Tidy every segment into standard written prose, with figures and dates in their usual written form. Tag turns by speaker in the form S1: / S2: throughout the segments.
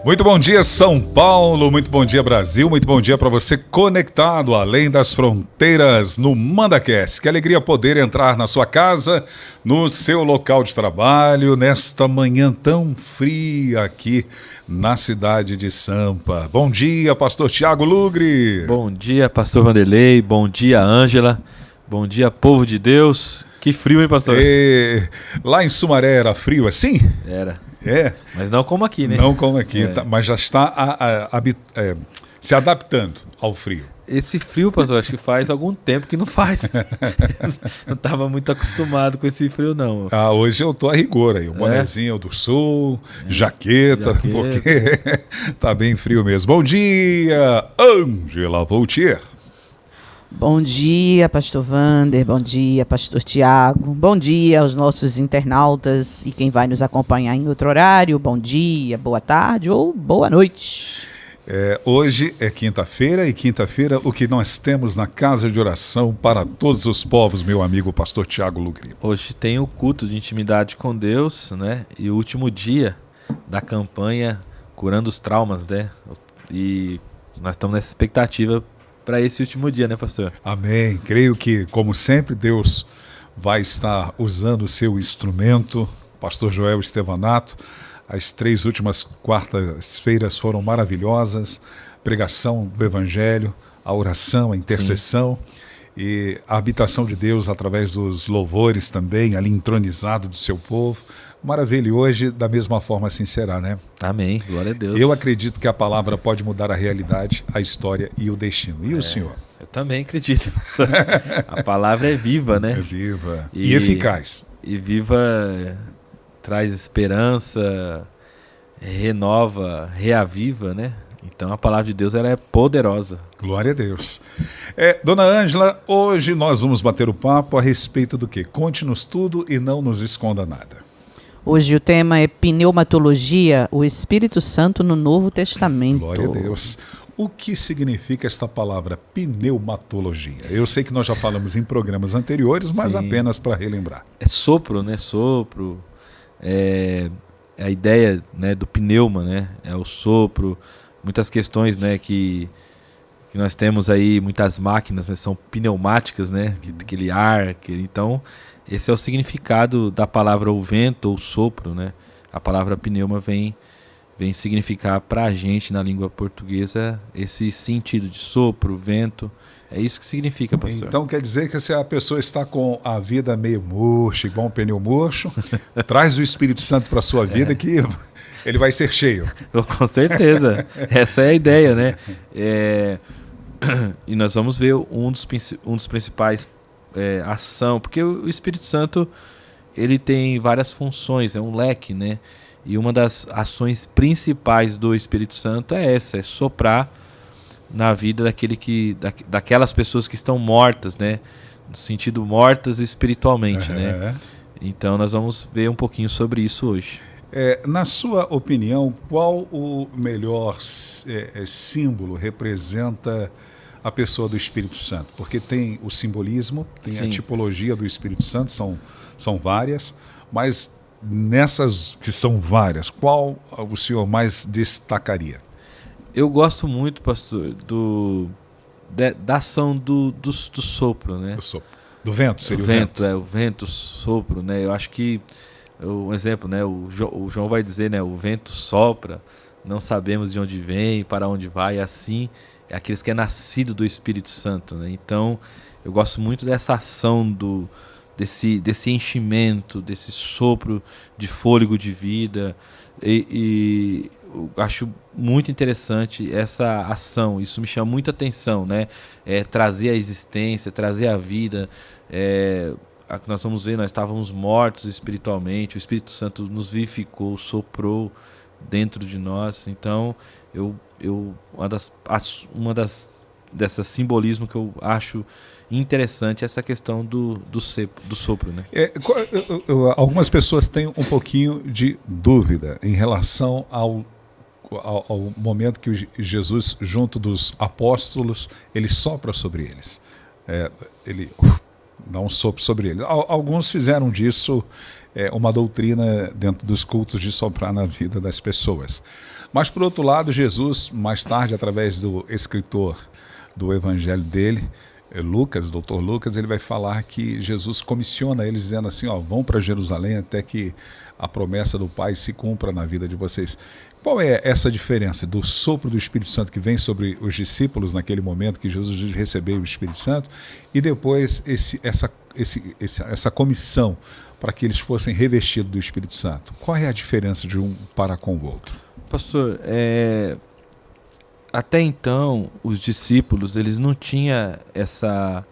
S1: Muito bom dia, São Paulo, muito bom dia, Brasil, muito bom dia para você conectado além das fronteiras no MandaCast. Que alegria poder entrar na sua casa, no seu local de trabalho, nesta manhã tão fria aqui na cidade de Sampa. Bom dia, pastor Tiago Lugre.
S2: Bom dia, pastor Vanderlei, bom dia, Ângela, bom dia, povo de Deus. Que frio, hein, pastor?
S1: Lá em Sumaré era frio assim?
S2: Era.
S1: É.
S2: Mas não como aqui, né?
S1: Não como aqui, tá, mas já está se adaptando ao frio.
S2: Esse frio, pastor, acho que faz algum tempo que não faz. Não estava muito acostumado com esse frio, não.
S1: Hoje eu tô a rigor aí, o bonezinho do sul, jaqueta, porque tá bem frio mesmo. Bom dia, Ângela Voltier.
S3: Bom dia, pastor Vander, bom dia, pastor Tiago, bom dia aos nossos internautas e quem vai nos acompanhar em outro horário, bom dia, boa tarde ou boa noite.
S1: Hoje é quinta-feira e quinta-feira o que nós temos na casa de oração para todos os povos, meu amigo pastor Tiago Lugri.
S2: Hoje tem o culto de intimidade com Deus, né? E o último dia da campanha Curando os Traumas, né? E nós estamos nessa expectativa para esse último dia, né, pastor?
S1: Amém. Creio que, como sempre, Deus vai estar usando o seu instrumento, pastor Joel Estevanato. As 3 últimas quartas-feiras foram maravilhosas, pregação do Evangelho, a oração, a intercessão. Sim. E a habitação de Deus através dos louvores também, ali entronizado do seu povo. Maravilha, e hoje da mesma forma assim será, né?
S2: Amém, glória a Deus.
S1: Eu acredito que a palavra pode mudar a realidade, a história e o destino. E o senhor?
S2: Eu também acredito. A palavra é viva, né?
S1: É viva e eficaz.
S2: E viva traz esperança, renova, reaviva, né? Então a palavra de Deus ela é poderosa.
S1: Glória a Deus. Dona Ângela, hoje nós vamos bater o papo a respeito do quê? Conte-nos tudo e não nos esconda nada.
S3: Hoje o tema é pneumatologia, o Espírito Santo no Novo Testamento.
S1: Glória a Deus. O que significa esta palavra pneumatologia? Eu sei que nós já falamos em programas anteriores, mas apenas para relembrar.
S2: É sopro, né? Sopro. É a ideia, né, do pneuma, né? É o sopro. Muitas questões, né, que nós temos aí, muitas máquinas, né, são pneumáticas, né? Aquele ar. Então, esse é o significado da palavra o vento ou sopro, né? A palavra pneuma vem significar para a gente na língua portuguesa esse sentido de sopro, vento. É isso que significa, pastor.
S1: Então quer dizer que se a pessoa está com a vida meio murcha, igual um pneu murcho, traz o Espírito Santo para a sua vida que ele vai ser cheio.
S2: Com certeza. Essa é a ideia, né? E nós vamos ver um dos principais ação, porque o Espírito Santo ele tem várias funções, é um leque, né? E uma das ações principais do Espírito Santo é essa, é soprar na vida daquelas pessoas que estão mortas, né? No sentido mortas espiritualmente, né? Então nós vamos ver um pouquinho sobre isso hoje.
S1: Na sua opinião, qual o melhor símbolo representa a pessoa do Espírito Santo? Porque tem o simbolismo, tem a tipologia do Espírito Santo, são várias, mas nessas que são várias, qual o senhor mais destacaria?
S2: Eu gosto muito, pastor, da ação do sopro, né?
S1: Do sopro. Do vento, seria o
S2: vento? O vento, sopro, né? Eu acho que, um exemplo, né? O João vai dizer, né? O vento sopra, não sabemos de onde vem, para onde vai, assim é aqueles que é nascido do Espírito Santo, né? Então, eu gosto muito dessa ação desse enchimento, desse sopro de fôlego de vida e eu acho muito interessante essa ação, isso me chama muita atenção, né? Trazer a existência, trazer a vida, nós vamos ver, nós estávamos mortos espiritualmente, o Espírito Santo nos vivificou, soprou dentro de nós, então dessas simbolismo que eu acho interessante essa questão do sopro, né?
S1: Algumas pessoas têm um pouquinho de dúvida em relação ao momento que Jesus, junto dos apóstolos, ele sopra sobre eles. Ele dá um sopro sobre eles. Alguns fizeram disso uma doutrina dentro dos cultos de soprar na vida das pessoas. Mas, por outro lado, Jesus, mais tarde, através do escritor do evangelho dele, Lucas, Dr. Lucas, ele vai falar que Jesus comissiona eles dizendo assim, ó, vão para Jerusalém até que a promessa do Pai se cumpra na vida de vocês. Qual é essa diferença do sopro do Espírito Santo que vem sobre os discípulos naquele momento que Jesus recebeu o Espírito Santo e depois essa comissão para que eles fossem revestidos do Espírito Santo? Qual é a diferença de um para com o outro?
S2: Pastor, até então, os discípulos, eles não tinham essa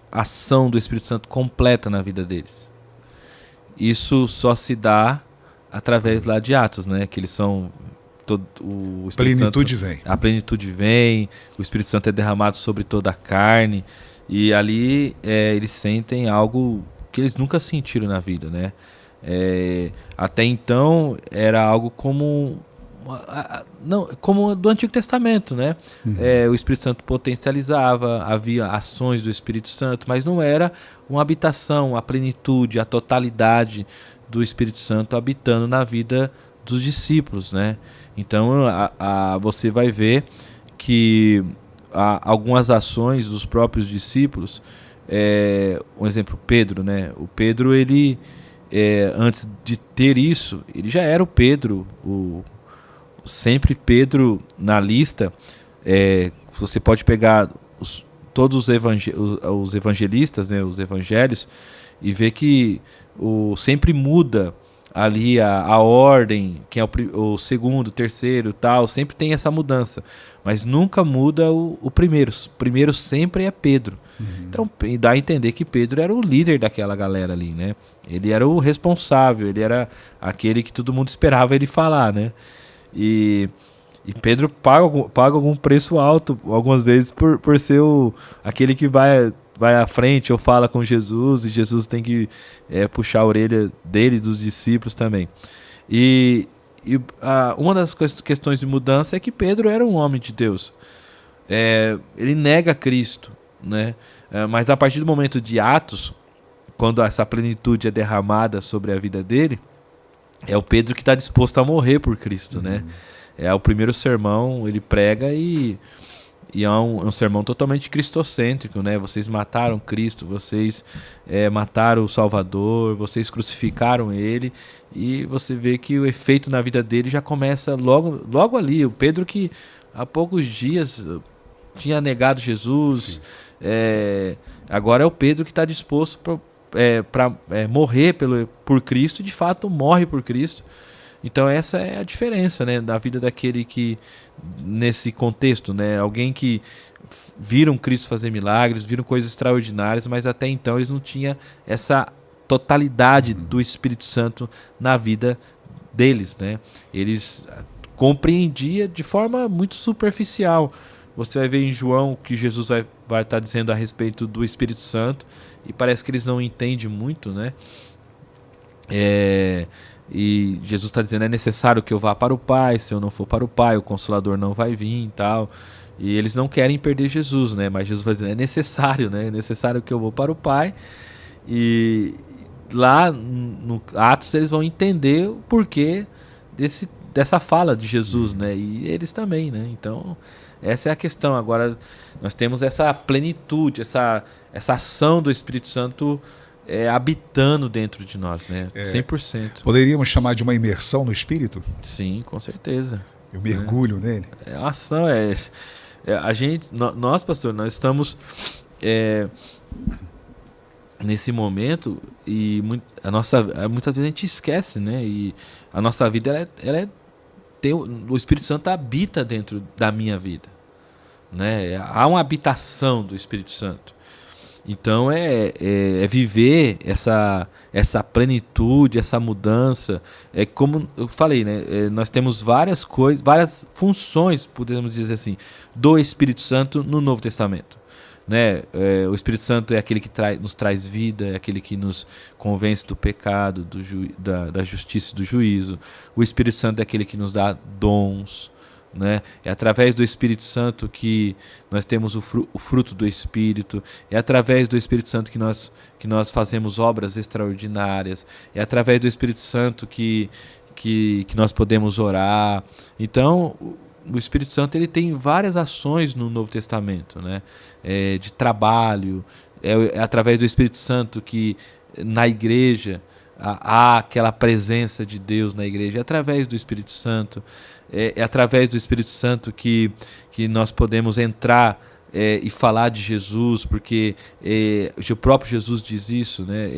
S2: ação do Espírito Santo completa na vida deles. Isso só se dá através lá de Atos, né? Que eles são... o Espírito
S1: plenitude
S2: Santo,
S1: vem.
S2: A plenitude vem, o Espírito Santo é derramado sobre toda a carne, e ali eles sentem algo que eles nunca sentiram na vida, né? Até então, era algo como do Antigo Testamento, né? O Espírito Santo potencializava, havia ações do Espírito Santo, mas não era uma habitação, a plenitude, a totalidade do Espírito Santo habitando na vida dos discípulos, né? Então você vai ver que algumas ações dos próprios discípulos, um exemplo, Pedro, né? O Pedro, ele antes de ter isso, ele já era o Pedro, sempre Pedro na lista. Você pode pegar todos os evangelistas, né, os evangelhos, e ver que sempre muda ali a ordem, quem é o segundo, o terceiro, tal, sempre tem essa mudança, mas nunca muda o primeiro. O primeiro sempre é Pedro. Então dá a entender que Pedro era o líder daquela galera ali, né? Ele era o responsável, ele era aquele que todo mundo esperava ele falar, né? E Pedro paga algum preço alto, algumas vezes, por ser aquele que vai à frente ou fala com Jesus, e Jesus tem que puxar a orelha dele e dos discípulos também. E uma das questões de mudança é que Pedro era um homem de Deus. Ele nega Cristo, né? Mas a partir do momento de Atos, quando essa plenitude é derramada sobre a vida dele, é o Pedro que está disposto a morrer por Cristo, né? O primeiro sermão, ele prega e é um sermão totalmente cristocêntrico, né? Vocês mataram Cristo, vocês mataram o Salvador, vocês crucificaram ele, e você vê que o efeito na vida dele já começa logo ali. O Pedro, que há poucos dias tinha negado Jesus, agora é o Pedro que está disposto para morrer por Cristo, e de fato morre por Cristo. Então essa é a diferença, né, da vida daquele que, nesse contexto, né, alguém que viram Cristo fazer milagres, viram coisas extraordinárias, mas até então eles não tinham essa totalidade do Espírito Santo na vida deles, né? Eles compreendiam de forma muito superficial. Você vai ver em João que Jesus vai estar dizendo a respeito do Espírito Santo, e parece que eles não entendem muito, né? E Jesus está dizendo, é necessário que eu vá para o Pai, se eu não for para o Pai, o Consolador não vai vir e tal. E eles não querem perder Jesus, né? Mas Jesus vai dizer, é necessário, né? É necessário que eu vou para o Pai. E lá no Atos eles vão entender o porquê dessa fala de Jesus, né? E eles também, né? Então, essa é a questão. Agora, nós temos essa plenitude, essa ação do Espírito Santo habitando dentro de nós, né? 100%.
S1: Poderíamos chamar de uma imersão no Espírito?
S2: Sim, com certeza.
S1: Eu mergulho nele?
S2: A ação nós, pastor, nós estamos nesse momento, e muitas vezes a gente esquece, né? E a nossa vida, o Espírito Santo habita dentro da minha vida, né? Há uma habitação do Espírito Santo. Então viver essa plenitude, essa mudança. Como eu falei, né? Nós temos várias coisas, várias funções, podemos dizer assim, do Espírito Santo no Novo Testamento, né? O Espírito Santo é aquele que nos traz vida, é aquele que nos convence do pecado, da justiça e do juízo. O Espírito Santo é aquele que nos dá dons, né? É através do Espírito Santo que nós temos o fruto do Espírito. É através do Espírito Santo que nós fazemos obras extraordinárias. É através do Espírito Santo que que nós podemos orar. Então, o Espírito Santo ele tem várias ações no Novo Testamento, né? De trabalho, é através do Espírito Santo que na igreja há aquela presença de Deus na igreja, é através do Espírito Santo, é através do Espírito Santo que nós podemos entrar e falar de Jesus, porque o próprio Jesus diz isso, né?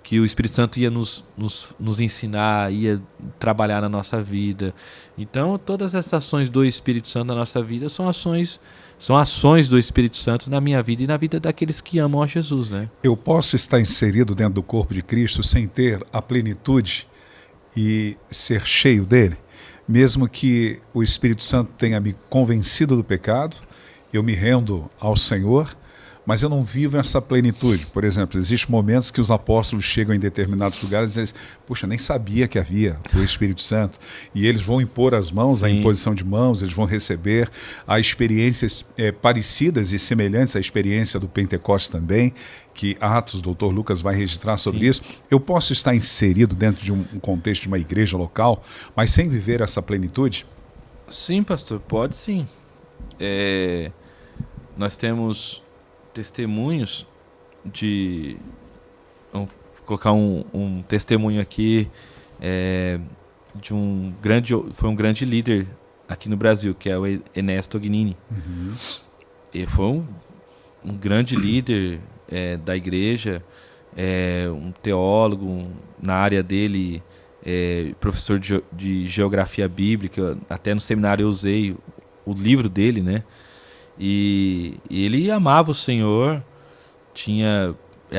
S2: Que o Espírito Santo ia nos ensinar, ia trabalhar na nossa vida. Então, todas essas ações do Espírito Santo na nossa vida são ações do Espírito Santo na minha vida e na vida daqueles que amam a Jesus, né?
S1: Eu posso estar inserido dentro do corpo de Cristo sem ter a plenitude e ser cheio dele, mesmo que o Espírito Santo tenha me convencido do pecado, eu me rendo ao Senhor, mas eu não vivo essa plenitude. Por exemplo, existem momentos que os apóstolos chegam em determinados lugares e dizem, puxa, nem sabia que havia o Espírito Santo. E eles vão impor as mãos, a imposição de mãos, eles vão receber. Há experiências parecidas e semelhantes à experiência do Pentecostes também, que Atos, o Dr. Lucas vai registrar sobre isso. Eu posso estar inserido dentro de um contexto de uma igreja local, mas sem viver essa plenitude?
S2: Sim, pastor, pode sim. Nós temos testemunhos vamos colocar um testemunho aqui foi um grande líder aqui no Brasil, que é o Ernesto Tognini.
S1: Uhum.
S2: Ele foi um grande líder da igreja, um teólogo na área dele, professor de geografia bíblica. Até no seminário eu usei o livro dele, né? E ele amava o Senhor,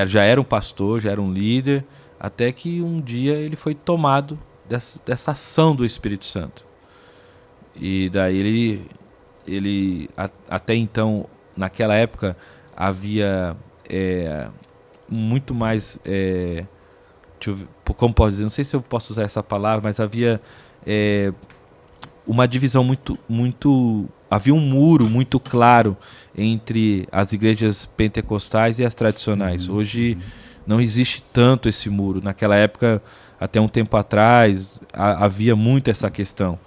S2: já era um pastor, já era um líder, até que um dia ele foi tomado dessa ação do Espírito Santo. E daí ele até então, naquela época, havia muito mais, como posso dizer, não sei se eu posso usar essa palavra, mas havia uma divisão havia um muro muito claro entre as igrejas pentecostais e as tradicionais. Hoje não existe tanto esse muro. Naquela época, até um tempo atrás, havia muito essa questão.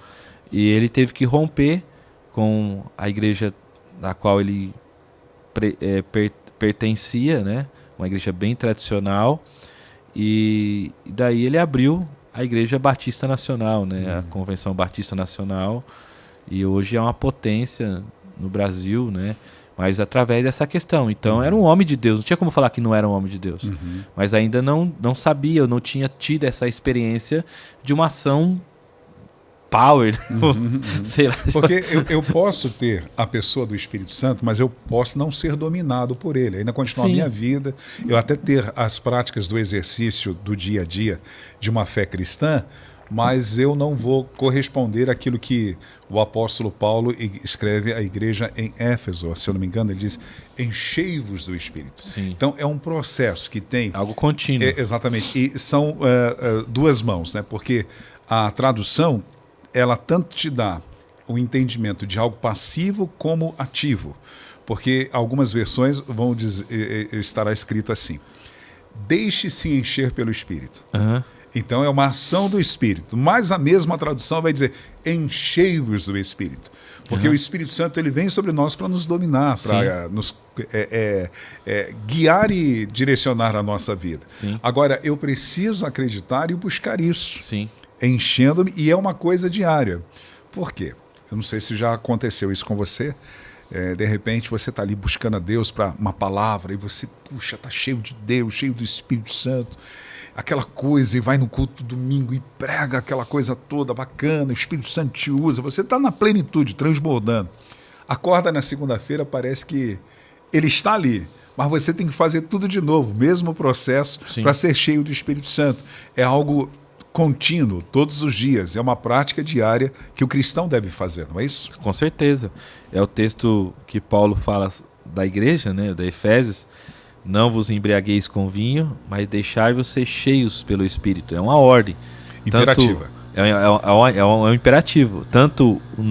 S2: E ele teve que romper com a igreja da qual ele pertencia, né? Uma igreja bem tradicional. E daí ele abriu a Igreja Batista Nacional, né? A Convenção Batista Nacional. E hoje é uma potência no Brasil, né? Mas através dessa questão. Então, era um homem de Deus. Não tinha como falar que não era um homem de Deus. Mas ainda não sabia, eu não tinha tido essa experiência de uma ação power. Sei lá.
S1: Porque eu posso ter a pessoa do Espírito Santo, mas eu posso não ser dominado por ele. Ainda continuar a minha vida. Eu até ter as práticas do exercício do dia a dia de uma fé cristã, mas eu não vou corresponder àquilo que o apóstolo Paulo escreve à igreja em Éfeso. Se eu não me engano, ele diz, enchei-vos do Espírito.
S2: Sim.
S1: Então, é um processo que tem...
S2: algo contínuo.
S1: Exatamente. E são duas mãos, né? Porque a tradução, ela tanto te dá o entendimento de algo passivo como ativo. Porque algumas versões vão dizer, estará escrito assim, deixe-se encher pelo Espírito. Então é uma ação do Espírito, mas a mesma tradução vai dizer enchei-vos do Espírito, porque o Espírito Santo ele vem sobre nós para nos dominar, para nos guiar e direcionar a nossa vida.
S2: Sim.
S1: Agora, eu preciso acreditar e buscar isso,
S2: Sim.
S1: enchendo-me, e é uma coisa diária. Por quê? Eu não sei se já aconteceu isso com você. De repente você está ali buscando a Deus para uma palavra e você, puxa, está cheio de Deus, cheio do Espírito Santo, aquela coisa, e vai no culto domingo e prega aquela coisa toda bacana, o Espírito Santo te usa, você está na plenitude, transbordando. Acorda na segunda-feira, parece que ele está ali, mas você tem que fazer tudo de novo, mesmo processo, para ser cheio do Espírito Santo. É algo contínuo, todos os dias, é uma prática diária que o cristão deve fazer, não é isso?
S2: Com certeza. É o texto que Paulo fala da igreja, né, da Efésios, não vos embriagueis com vinho, mas deixai-vos ser cheios pelo Espírito. É uma ordem.
S1: Imperativa.
S2: É um imperativo. Tanto o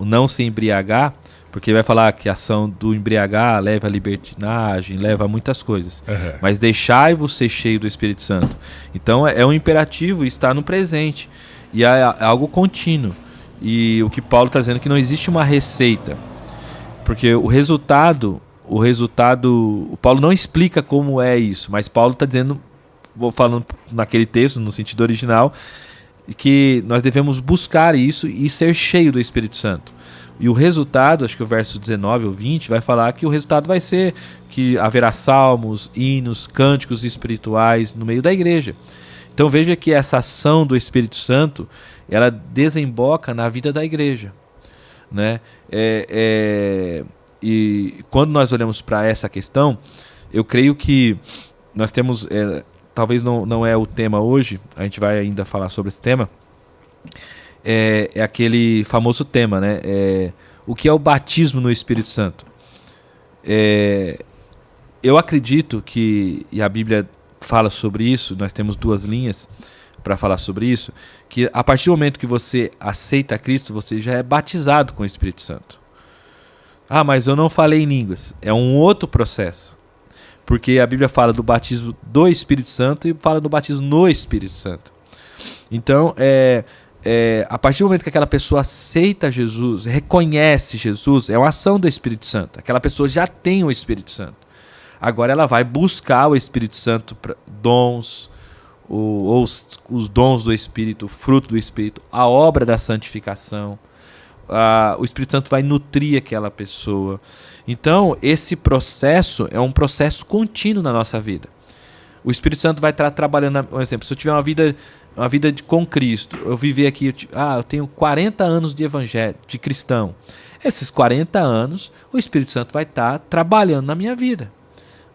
S2: não se embriagar, Porque vai falar que a ação do embriagar leva à libertinagem, leva a muitas coisas.
S1: Uhum.
S2: Mas deixai-vos ser cheio do Espírito Santo. Então é um imperativo estar no presente. E é algo contínuo. E o que Paulo está dizendo é que não existe uma receita. Porque o Paulo não explica como é isso, mas Paulo está dizendo, vou falando naquele texto, no sentido original, que nós devemos buscar isso e ser cheio do Espírito Santo. E o resultado, acho que o verso 19 ou 20, vai falar que o resultado vai ser que haverá salmos, hinos, cânticos espirituais no meio da igreja. Então veja que essa ação do Espírito Santo, ela desemboca na vida da igreja, né? E quando nós olhamos para essa questão, eu creio que nós temos, talvez não é o tema hoje, a gente vai ainda falar sobre esse tema, é aquele famoso tema, né? O que é o batismo no Espírito Santo? Eu acredito que, e a Bíblia fala sobre isso, nós temos 2 linhas para falar sobre isso, que a partir do momento que você aceita Cristo, você já é batizado com o Espírito Santo. Ah, mas eu não falei em línguas. É um outro processo. Porque a Bíblia fala do batismo do Espírito Santo e fala do batismo no Espírito Santo. Então, a partir do momento que aquela pessoa aceita Jesus, reconhece Jesus, é uma ação do Espírito Santo. Aquela pessoa já tem o Espírito Santo. Agora ela vai buscar o Espírito Santo, dons, os dons do Espírito, o fruto do Espírito, a obra da santificação. O Espírito Santo vai nutrir aquela pessoa. Então, esse processo é um processo contínuo na nossa vida. O Espírito Santo vai estar trabalhando, por exemplo, se eu tiver uma vida com Cristo, eu viver aqui, eu tenho 40 anos de evangelho, de cristão. Esses 40 anos, o Espírito Santo vai estar trabalhando na minha vida.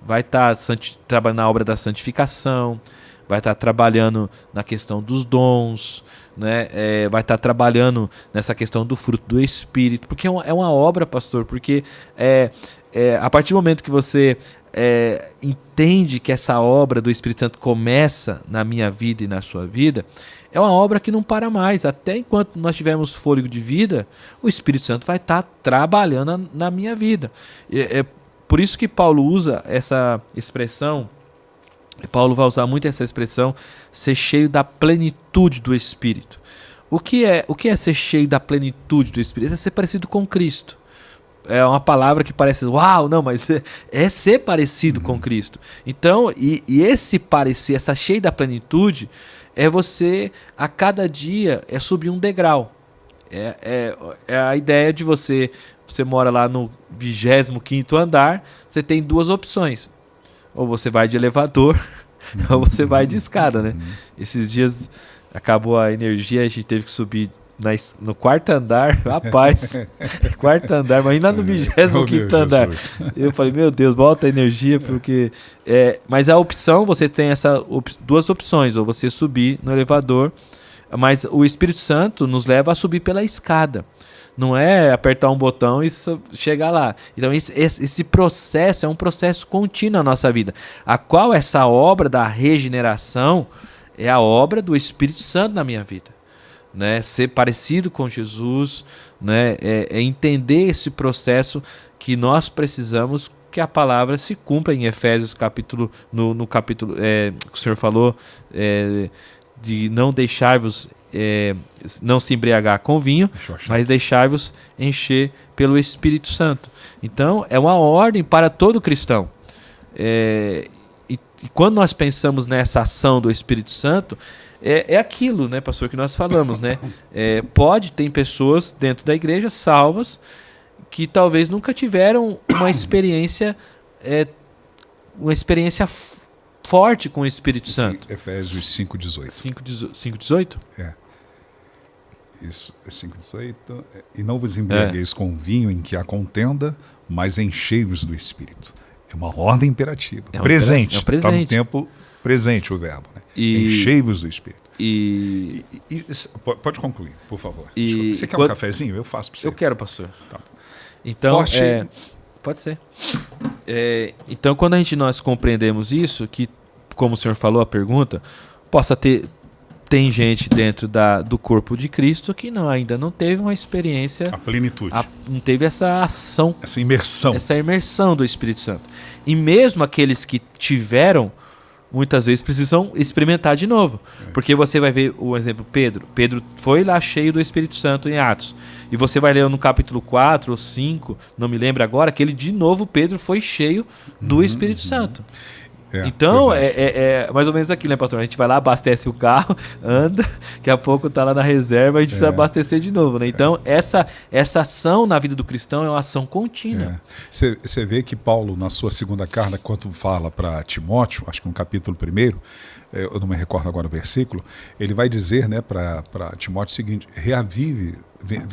S2: Vai estar trabalhando na obra da santificação, vai estar trabalhando na questão dos dons, né? Vai estar trabalhando nessa questão do fruto do Espírito, porque é uma obra, pastor, porque a partir do momento que você entende que essa obra do Espírito Santo começa na minha vida e na sua vida, é uma obra que não para mais. Até enquanto nós tivermos fôlego de vida, o Espírito Santo vai estar trabalhando na minha vida. Por isso que Paulo usa essa expressão. Paulo vai usar muito essa expressão, ser cheio da plenitude do Espírito. O que é ser cheio da plenitude do Espírito? É ser parecido com Cristo. É uma palavra que parece, uau, não, mas é ser parecido com Cristo. Então, e esse parecer, essa cheia da plenitude, é você, a cada dia, subir um degrau. É a ideia de você mora lá no 25º andar, você tem 2 opções. Ou você vai de elevador, ou você vai de escada, né? Esses dias acabou a energia, a gente teve que subir no 4º andar, rapaz, 4º andar, mas ainda no 25º andar. Eu falei, meu Deus, volta a energia, porque... mas a opção, você tem essas 2 opções, ou você subir no elevador, mas o Espírito Santo nos leva a subir pela escada. Não é apertar um botão e chegar lá. Então esse processo é um processo contínuo na nossa vida. A qual essa obra da regeneração é a obra do Espírito Santo na minha vida. Né? Ser parecido com Jesus, né? Entender esse processo que nós precisamos que a palavra se cumpra em Efésios capítulo, no capítulo que o Senhor falou, de não deixar-vos não se embriagar com vinho, mas deixai-vos encher pelo Espírito Santo. Então, é uma ordem para todo cristão. E quando nós pensamos nessa ação do Espírito Santo, é aquilo, né, pastor, que nós falamos, né? Tem pessoas dentro da igreja salvas que talvez nunca tiveram uma experiência forte com o Espírito Santo.
S1: Efésios 5:18.
S2: 5:18?
S1: Isso, 5:18. E não vos embriagueis com vinho em que há contenda, mas enchei-vos do Espírito. É uma ordem imperativa. Presente. Está no tempo presente o verbo. Né? Enchei-vos do Espírito. Pode concluir, por favor. Você quer um cafezinho? Eu faço para você.
S2: Eu quero, pastor.
S1: Tá.
S2: Então, pode ser. Então, quando nós compreendemos isso, que, como o senhor falou, a pergunta, possa ter tem gente dentro do corpo de Cristo que ainda não teve uma experiência,
S1: A plenitude.
S2: não teve essa ação,
S1: Essa imersão
S2: do Espírito Santo. E mesmo aqueles que tiveram, muitas vezes precisam experimentar de novo. Porque você vai ver o exemplo Pedro. Pedro foi lá cheio do Espírito Santo em Atos. E você vai ler no capítulo 4 ou 5, não me lembro agora, que ele de novo, Pedro, foi cheio do Espírito Santo. Então, é mais ou menos aquilo, né, pastor? A gente vai lá, abastece o carro, anda, daqui a pouco tá lá na reserva, a gente precisa abastecer de novo, né? Então, essa ação na vida do cristão é uma ação contínua.
S1: Você vê que Paulo, na sua segunda carta, quando fala para Timóteo, acho que no capítulo 1, eu não me recordo agora o versículo, ele vai dizer, né, para Timóteo o seguinte: reavive,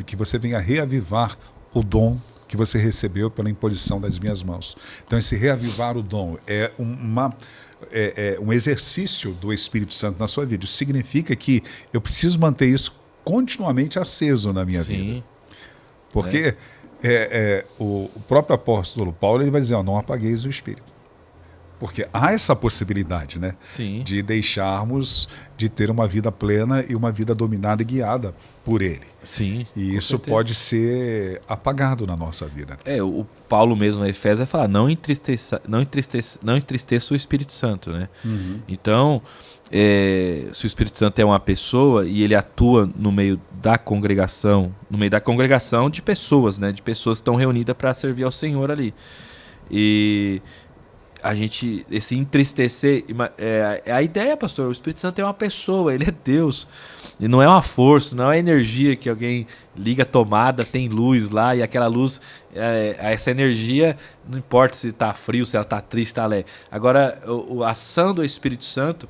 S1: que você venha reavivar o dom que você recebeu pela imposição das minhas mãos. Então, esse reavivar o dom é um exercício do Espírito Santo na sua vida. Isso significa que eu preciso manter isso continuamente aceso na minha vida. Porque o próprio apóstolo Paulo, ele vai dizer: não apagueis o Espírito. Porque há essa possibilidade, né?
S2: Sim.
S1: De deixarmos de ter uma vida plena e uma vida dominada e guiada por Ele.
S2: Sim.
S1: E isso pode ser apagado na nossa vida.
S2: O Paulo mesmo na Efésios vai falar: não entristeça o Espírito Santo, né? Então, se o Espírito Santo é uma pessoa e ele atua no meio da congregação de pessoas, né? De pessoas que estão reunidas para servir ao Senhor ali. E esse entristecer, a ideia, pastor, o Espírito Santo é uma pessoa, ele é Deus, e não é uma força, não é energia que alguém liga a tomada, tem luz lá, e aquela luz, essa energia, não importa se está frio, se ela está triste, está alegre. Agora, a ação do Espírito Santo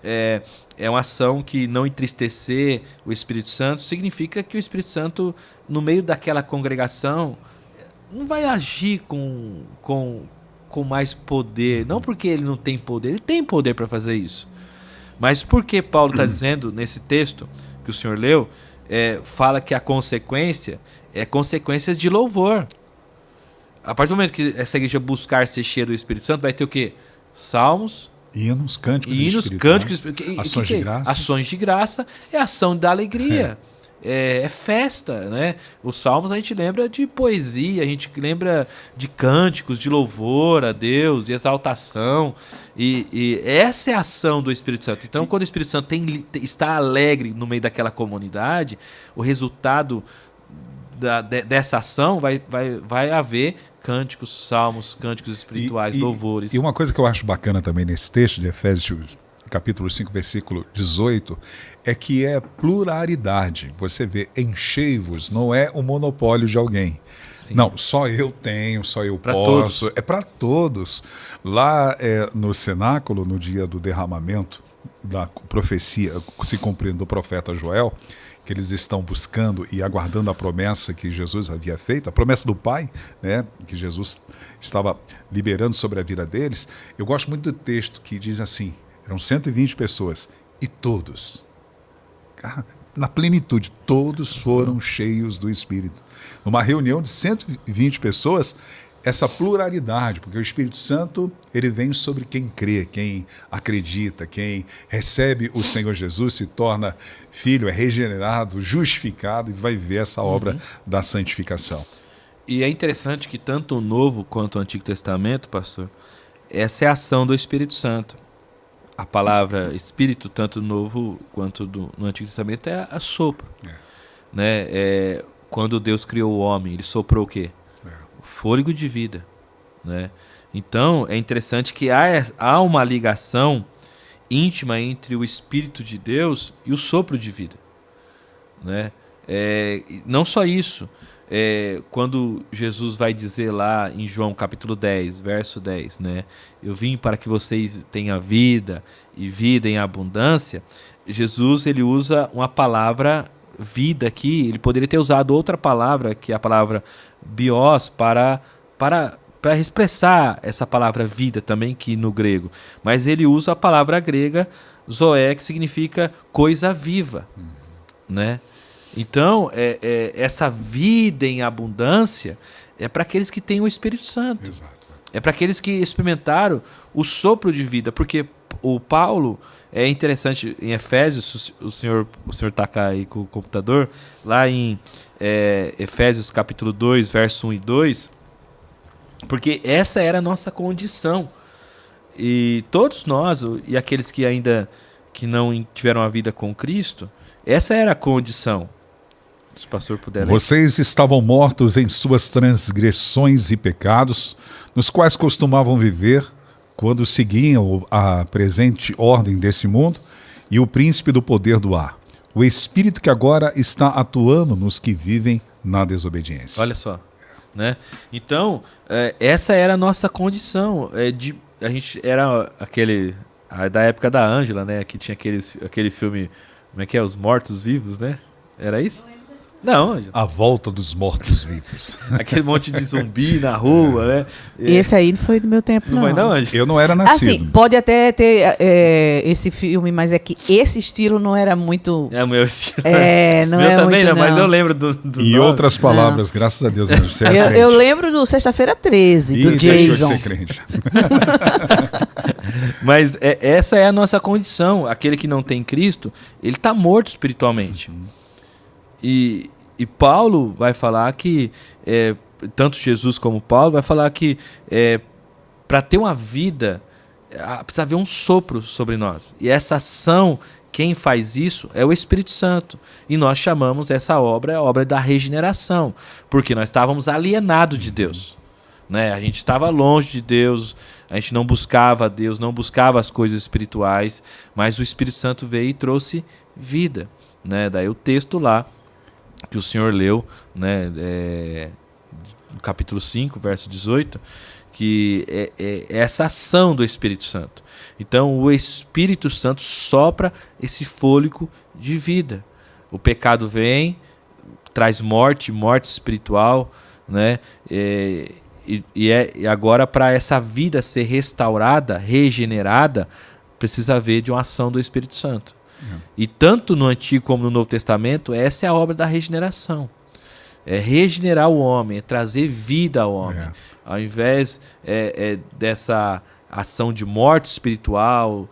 S2: é uma ação que não entristecer o Espírito Santo significa que o Espírito Santo, no meio daquela congregação, não vai agir com mais poder, não porque ele não tem poder, ele tem poder para fazer isso, mas porque Paulo está dizendo nesse texto que o senhor leu, fala que a consequência é consequências de louvor. A partir do momento que essa igreja buscar ser cheia do Espírito Santo, vai ter o quê? Salmos,
S1: hinos, cânticos,
S2: ações de graça. Ações de graça é ação da alegria. É festa, né? Os salmos a gente lembra de poesia, a gente lembra de cânticos, de louvor a Deus, de exaltação, e essa é a ação do Espírito Santo. Então, quando o Espírito Santo está alegre no meio daquela comunidade, o resultado dessa ação vai haver cânticos, salmos, cânticos espirituais, louvores.
S1: E uma coisa que eu acho bacana também nesse texto de Efésios, capítulo 5, versículo 18, é que é pluralidade. Você vê, enchei-vos, não é o monopólio de alguém. Sim. Não, só eu tenho, só eu posso. Todos. É para todos. Lá no cenáculo, no dia do derramamento da profecia, se cumprindo do profeta Joel, que eles estão buscando e aguardando a promessa que Jesus havia feito, a promessa do Pai, né, que Jesus estava liberando sobre a vida deles. Eu gosto muito do texto que diz assim: eram 120 pessoas e todos, na plenitude, todos foram cheios do Espírito. Numa reunião de 120 pessoas, essa pluralidade, porque o Espírito Santo, ele vem sobre quem crê, quem acredita, quem recebe o Senhor Jesus, se torna filho, é regenerado, justificado e vai ver essa obra da santificação.
S2: E é interessante que tanto o Novo quanto o Antigo Testamento, pastor, essa é a ação do Espírito Santo. A palavra Espírito, tanto no Novo quanto no Antigo Testamento, é a sopro. Né? Quando Deus criou o homem, ele soprou o quê? O fôlego de vida. Né? Então, é interessante que há uma ligação íntima entre o Espírito de Deus e o sopro de vida. Né? Não só isso. Quando Jesus vai dizer lá em João capítulo 10, verso 10, né? Eu vim para que vocês tenham vida e vida em abundância. Jesus, ele usa uma palavra vida aqui. Ele poderia ter usado outra palavra, que é a palavra bios, para expressar essa palavra vida também, que no grego. Mas ele usa a palavra grega zoé, que significa coisa viva, né? Então, essa vida em abundância é para aqueles que têm o Espírito Santo.
S1: Exato.
S2: É para aqueles que experimentaram o sopro de vida. Porque o Paulo, é interessante, em Efésios, o senhor tá cá aí com o computador, lá em Efésios capítulo 2, verso 1 e 2, porque essa era a nossa condição. E todos nós, e aqueles que ainda que não tiveram a vida com Cristo, essa era a condição. Se o pastor puder ler.
S1: Vocês estavam mortos em suas transgressões e pecados, nos quais costumavam viver quando seguiam a presente ordem desse mundo e o príncipe do poder do ar, o espírito que agora está atuando nos que vivem na desobediência.
S2: Olha só, né? Então, essa era a nossa condição. A gente era da época da Ângela, né? Que tinha aquele filme, como é que é? Os Mortos-Vivos, né? Era isso? Não, Ângela.
S1: A volta dos mortos-vivos.
S2: Aquele monte de zumbi na rua, né?
S3: Esse aí não foi do meu tempo, não.
S2: Não foi não, Ângela?
S1: Eu não era nascido.
S3: Assim, pode até ter esse filme, mas é que esse estilo não era muito...
S2: É o meu estilo.
S3: Não
S2: meu
S3: é
S2: também,
S3: muito,
S2: não, mas
S3: não.
S2: eu lembro do
S1: Em
S2: nome.
S1: outras palavras, graças a Deus, você era crente.
S3: Eu lembro do Sexta-feira 13, do
S1: E deixou
S3: Jason.
S1: de ser crente.
S2: Mas essa é a nossa condição. Aquele que não tem Cristo, ele está morto espiritualmente. E Paulo vai falar que, tanto Jesus como Paulo, vai falar que para ter uma vida, precisa haver um sopro sobre nós. E essa ação, quem faz isso é o Espírito Santo. E nós chamamos essa obra a obra da regeneração, porque nós estávamos alienados de Deus. Né? A gente estava longe de Deus, a gente não buscava Deus, não buscava as coisas espirituais, mas o Espírito Santo veio e trouxe vida. Né? Daí o texto lá, que o senhor leu, né, no capítulo 5, verso 18, que é essa ação do Espírito Santo. Então, o Espírito Santo sopra esse fôlego de vida. O pecado vem, traz morte espiritual, né, e agora, para essa vida ser restaurada, regenerada, precisa haver de uma ação do Espírito Santo. E tanto no Antigo como no Novo Testamento, essa é a obra da regeneração. É regenerar o homem, é trazer vida ao homem. Ao invés dessa ação de morte espiritual,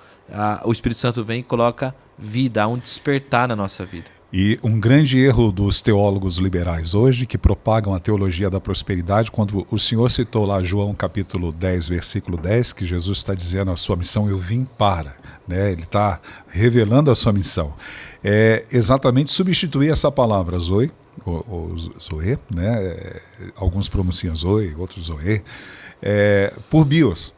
S2: o Espírito Santo vem e coloca vida, há um despertar na nossa vida.
S1: E um grande erro dos teólogos liberais hoje, que propagam a teologia da prosperidade, quando o senhor citou lá João capítulo 10, versículo 10, que Jesus está dizendo a sua missão, eu vim para, né? Ele está revelando a sua missão. É exatamente substituir essa palavra Zoe, ou Zoe, né? Alguns pronunciam Zoe, outros Zoe, por bios.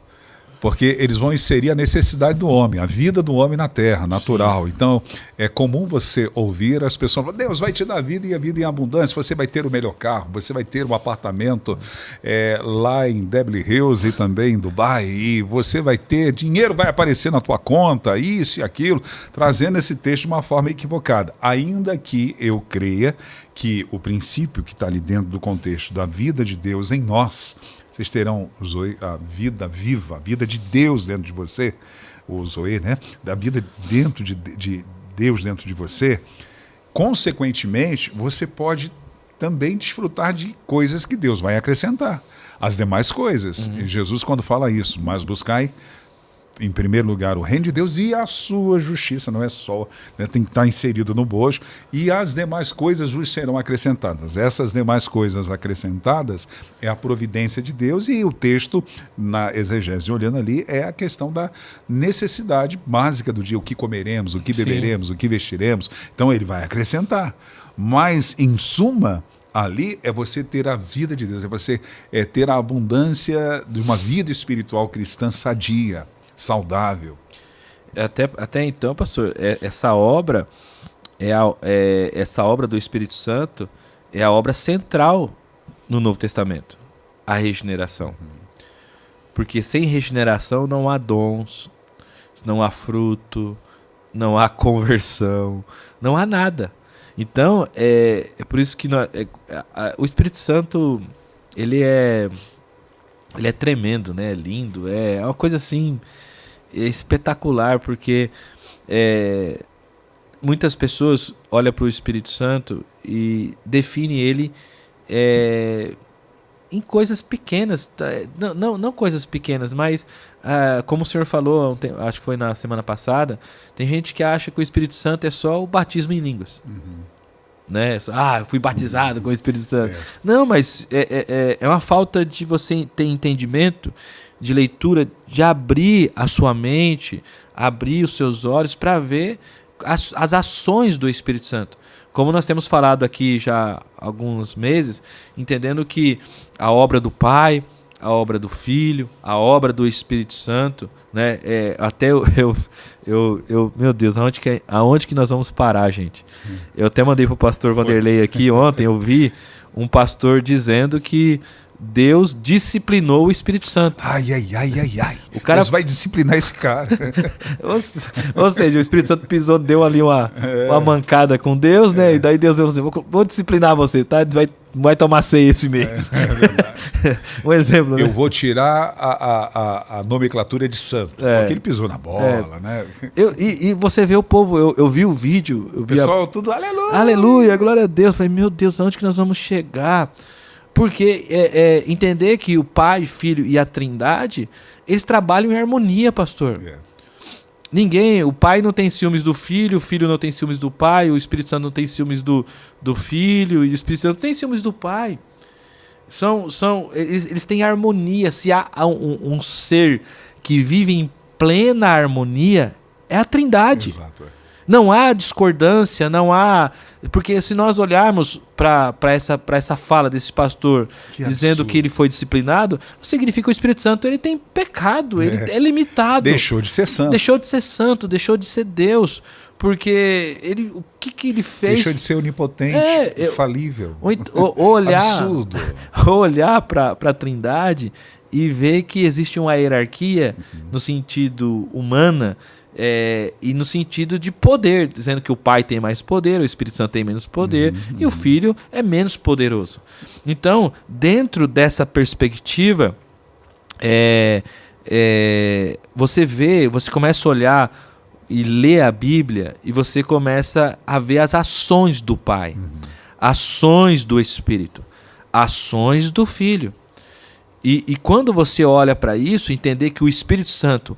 S1: Porque eles vão inserir a necessidade do homem, a vida do homem na terra, natural. Sim. Então, é comum você ouvir as pessoas falando, Deus vai te dar vida e a vida em abundância, você vai ter o melhor carro, você vai ter um apartamento lá em Beverly Hills e também em Dubai, e você vai ter, dinheiro vai aparecer na tua conta, isso e aquilo, trazendo esse texto de uma forma equivocada. Ainda que eu creia que o princípio que está ali dentro do contexto da vida de Deus em nós, vocês terão a vida viva, a vida de Deus dentro de você, o Zoe, né? Da vida dentro de Deus dentro de você. Consequentemente, você pode também desfrutar de coisas que Deus vai acrescentar. As demais coisas. Uhum. Jesus, quando fala isso, mas buscai em primeiro lugar o reino de Deus e a sua justiça, não é só, né, tem que estar inserido no bojo, e as demais coisas vos serão acrescentadas. Essas demais coisas acrescentadas é a providência de Deus, e o texto, na exegese olhando ali, é a questão da necessidade básica do dia, o que comeremos, o que beberemos, Sim. o que vestiremos. Então ele vai acrescentar. Mas, em suma, ali é você ter a vida de Deus, é você ter a abundância de uma vida espiritual cristã sadia, saudável.
S2: Até então, pastor, essa obra essa obra do Espírito Santo é a obra central no Novo Testamento, a regeneração. Porque sem regeneração não há dons, não há fruto, não há conversão, não há nada. Então, é por isso que o Espírito Santo, ele é tremendo, né? É lindo, é uma coisa assim espetacular, porque muitas pessoas olham para o Espírito Santo e definem ele em coisas pequenas, não coisas pequenas, mas como o senhor falou, acho que foi na semana passada, tem gente que acha que o Espírito Santo é só o batismo em línguas. Né? Eu fui batizado com o Espírito Santo. Não, mas é uma falta de você ter entendimento, de leitura, de abrir a sua mente, abrir os seus olhos para ver as ações do Espírito Santo. Como nós temos falado aqui já há alguns meses, entendendo que a obra do Pai, a obra do Filho, a obra do Espírito Santo, né? Até meu Deus, aonde que nós vamos parar, gente? Eu até mandei pro pastor Vanderlei aqui ontem, eu vi um pastor dizendo que Deus disciplinou o Espírito Santo.
S1: Ai.
S2: O cara
S1: Deus vai disciplinar esse cara.
S2: Ou seja, o Espírito Santo pisou, deu ali uma mancada com Deus, né? E daí Deus falou assim, vou disciplinar você, tá? Vai tomar ceia esse mês.
S1: É verdade.
S2: Um exemplo, né?
S1: Eu vou tirar a nomenclatura de santo, porque ele pisou na bola, né?
S2: E você vê o povo, eu vi o vídeo. O
S1: pessoal tudo, aleluia!
S2: Aleluia, glória a Deus. Eu falei, meu Deus, aonde que nós vamos chegar? Porque entender que o Pai, Filho e a Trindade, eles trabalham em harmonia, pastor. Ninguém, o Pai não tem ciúmes do Filho, o Filho não tem ciúmes do Pai, o Espírito Santo não tem ciúmes do Filho, e o Espírito Santo não tem ciúmes do Pai. Eles têm harmonia. Se há um ser que vive em plena harmonia, é a Trindade.
S1: Exato.
S2: Não há discordância, não há... Porque se nós olharmos para essa fala desse pastor dizendo que ele foi disciplinado, significa que o Espírito Santo ele tem pecado, ele é limitado.
S1: Deixou de ser santo.
S2: Deixou de ser santo, deixou de ser Deus. Porque o que ele fez...
S1: Deixou de ser onipotente, infalível.
S2: Absurdo. Olhar para a Trindade e ver que existe uma hierarquia no sentido humana, e no sentido de poder, dizendo que o Pai tem mais poder, o Espírito Santo tem menos poder, e o Filho é menos poderoso. Então, dentro dessa perspectiva, você começa a olhar e ler a Bíblia, e você começa a ver as ações do Pai, ações do Espírito, ações do Filho. E quando você olha para isso, entender que o Espírito Santo,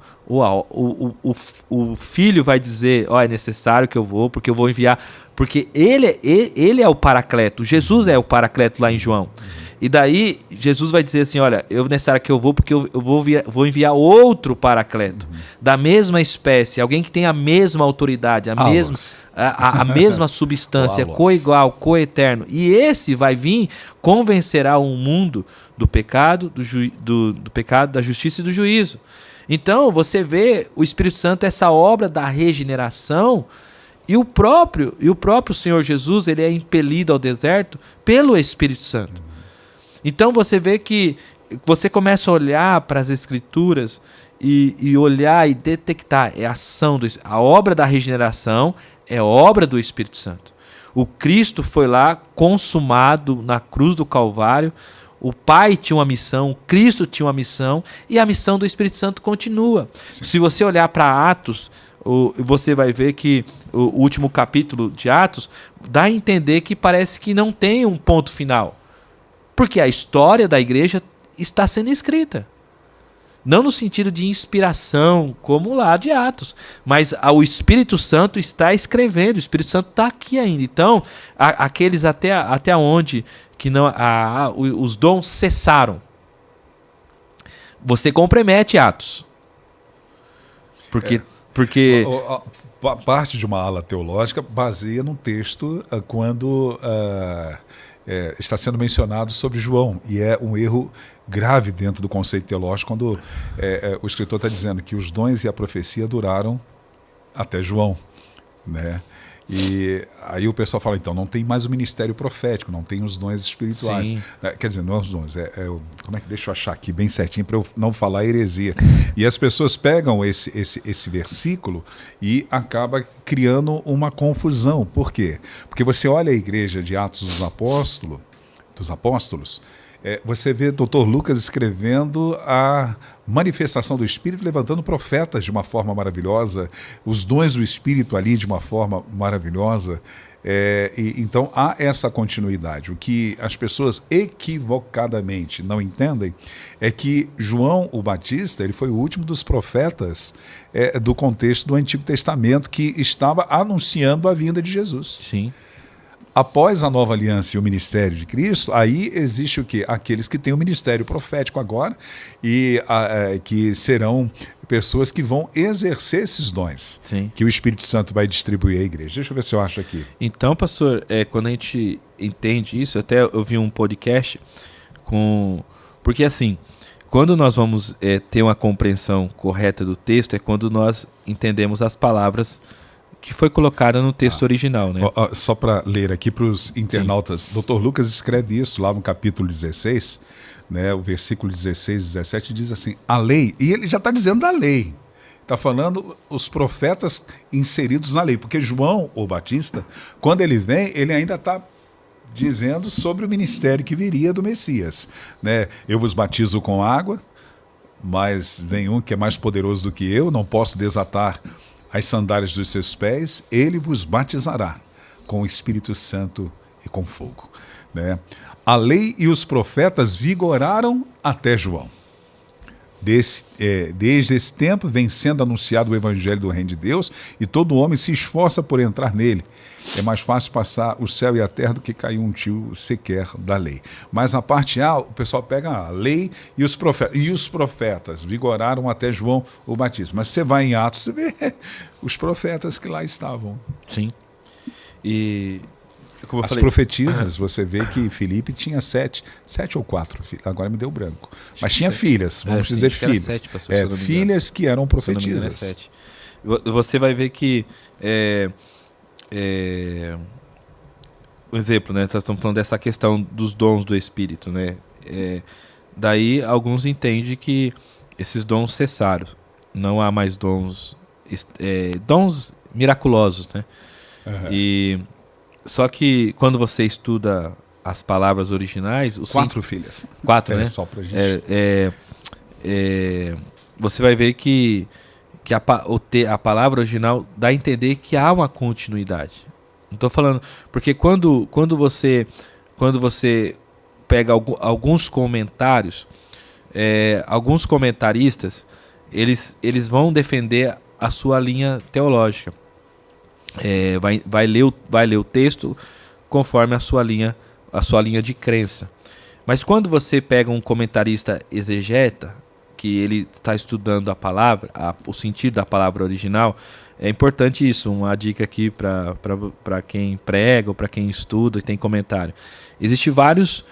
S2: o Filho vai dizer, é necessário que eu vou, porque eu vou enviar, porque ele é o Paracleto, Jesus é o Paracleto lá em João. E daí Jesus vai dizer assim, olha, é necessário que eu vou, porque eu vou enviar outro Paracleto, da mesma espécie, alguém que tem a mesma autoridade, a mesma substância, coigual, coeterno. E esse vai vir, convencerá o mundo do pecado, do pecado, da justiça e do juízo. Então, você vê o Espírito Santo, essa obra da regeneração, e o próprio Senhor Jesus, ele é impelido ao deserto pelo Espírito Santo. Então, você vê que você começa a olhar para as Escrituras e olhar e detectar, a obra da regeneração é obra do Espírito Santo. O Cristo foi lá consumado na cruz do Calvário. O Pai tinha uma missão, o Cristo tinha uma missão, e a missão do Espírito Santo continua. Sim. Se você olhar para Atos, você vai ver que o último capítulo de Atos dá a entender que parece que não tem um ponto final. Porque a história da igreja está sendo escrita. Não no sentido de inspiração, como lá de Atos, mas o Espírito Santo está escrevendo, o Espírito Santo está aqui ainda. Então, aqueles até onde que não, os dons cessaram, você compromete Atos. Porque
S1: parte de uma ala teológica baseia num texto quando está sendo mencionado sobre João, e é um erro grave dentro do conceito teológico quando o escritor está dizendo que os dons e a profecia duraram até João, né? E aí o pessoal fala, então, não tem mais o ministério profético, não tem os dons espirituais.
S2: Sim.
S1: Quer dizer, não é os dons, como é que deixa eu achar aqui bem certinho para eu não falar heresia. E as pessoas pegam esse versículo e acaba criando uma confusão. Por quê? Porque você olha a igreja de Atos dos Apóstolos, Você vê Dr. Lucas escrevendo a manifestação do Espírito, levantando profetas de uma forma maravilhosa, os dons do Espírito ali de uma forma maravilhosa. Então há essa continuidade. O que as pessoas equivocadamente não entendem é que João o Batista ele foi o último dos profetas do contexto do Antigo Testamento que estava anunciando a vinda de Jesus.
S2: Sim.
S1: Após a nova aliança e o ministério de Cristo, aí existe o quê? Aqueles que têm o ministério profético agora e que serão pessoas que vão exercer esses dons.
S2: Sim.
S1: Que o Espírito Santo vai distribuir à igreja. Deixa eu ver se eu acho aqui.
S2: Então, pastor, quando a gente entende isso, até eu vi um podcast porque assim, quando nós vamos ter uma compreensão correta do texto, é quando nós entendemos as palavras que foi colocada no texto original, né?
S1: Só para ler aqui para os internautas, Sim. Dr. Lucas escreve isso lá no capítulo 16, né, o versículo 16 e 17 diz assim, a lei, e ele já está dizendo da lei, está falando os profetas inseridos na lei, porque João, o Batista, quando ele vem, ele ainda está dizendo sobre o ministério que viria do Messias, né? Eu vos batizo com água, mas vem um que é mais poderoso do que eu, não posso desatar as sandálias dos seus pés, ele vos batizará com o Espírito Santo e com fogo. Né? A lei e os profetas vigoraram até João. Desde esse tempo vem sendo anunciado o evangelho do reino de Deus e todo homem se esforça por entrar nele. É mais fácil passar o céu e a terra do que cair um tio sequer da lei. Mas a parte A, o pessoal pega a lei e os profetas. E os profetas vigoraram até João o Batista. Mas você vai em Atos, você vê os profetas que lá estavam.
S2: Sim. E como eu
S1: as
S2: falei,
S1: profetisas, você vê que Filipe tinha 7 ou 4 filhas, agora me deu branco. Mas tinha 7. Filhas, vamos dizer filhas.
S2: 7, pastor,
S1: filhas que eram profetisas.
S2: Se não me engano, 7. Você vai ver que um exemplo, né? Nós estamos falando dessa questão dos dons do Espírito, né? Daí alguns entendem que esses dons cessaram, não há mais dons miraculosos, né? Uhum. Só que quando você estuda as palavras originais,
S1: 4 filhas.
S2: 4, né?
S1: Só pra gente.
S2: Você vai ver que a palavra original dá a entender que há uma continuidade. Não estou falando... Porque quando você pega alguns comentários, alguns comentaristas, eles vão defender a sua linha teológica. Vai ler o texto conforme a sua linha de crença. Mas quando você pega um comentarista exegeta, que ele está estudando a palavra, o sentido da palavra original, é importante isso, uma dica aqui para quem prega ou para quem estuda e tem comentário. Existem vários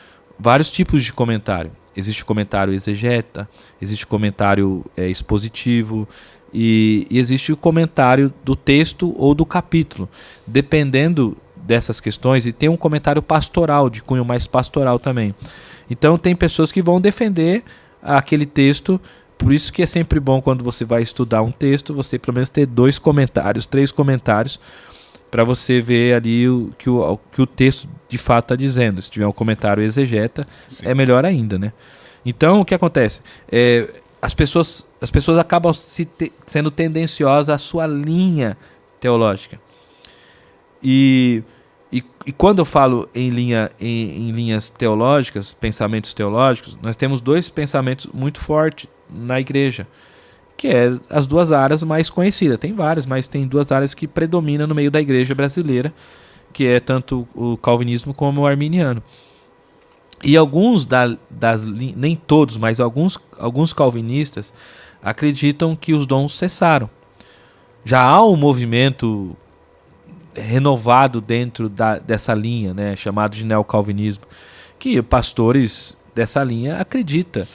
S2: tipos de comentário. Existe comentário exegeta, existe comentário expositivo e existe o comentário do texto ou do capítulo. Dependendo dessas questões, e tem um comentário pastoral, de cunho mais pastoral também. Então tem pessoas que vão defender aquele texto, por isso que é sempre bom quando você vai estudar um texto, você pelo menos ter 2 comentários, 3 comentários, para você ver ali o que o texto de fato está dizendo. Se tiver um comentário exegeta, Sim. É melhor ainda, né? Então o que acontece? As pessoas acabam sendo tendenciosas à sua linha teológica. E quando eu falo em linhas teológicas, pensamentos teológicos, nós temos 2 pensamentos muito fortes na igreja, que é as 2 áreas mais conhecidas. Tem várias, mas tem 2 áreas que predominam no meio da igreja brasileira, que é tanto o calvinismo como o arminiano. E alguns nem todos, mas alguns calvinistas acreditam que os dons cessaram. Já há um movimento renovado dentro dessa linha, né, chamado de neocalvinismo, que pastores dessa linha acreditam.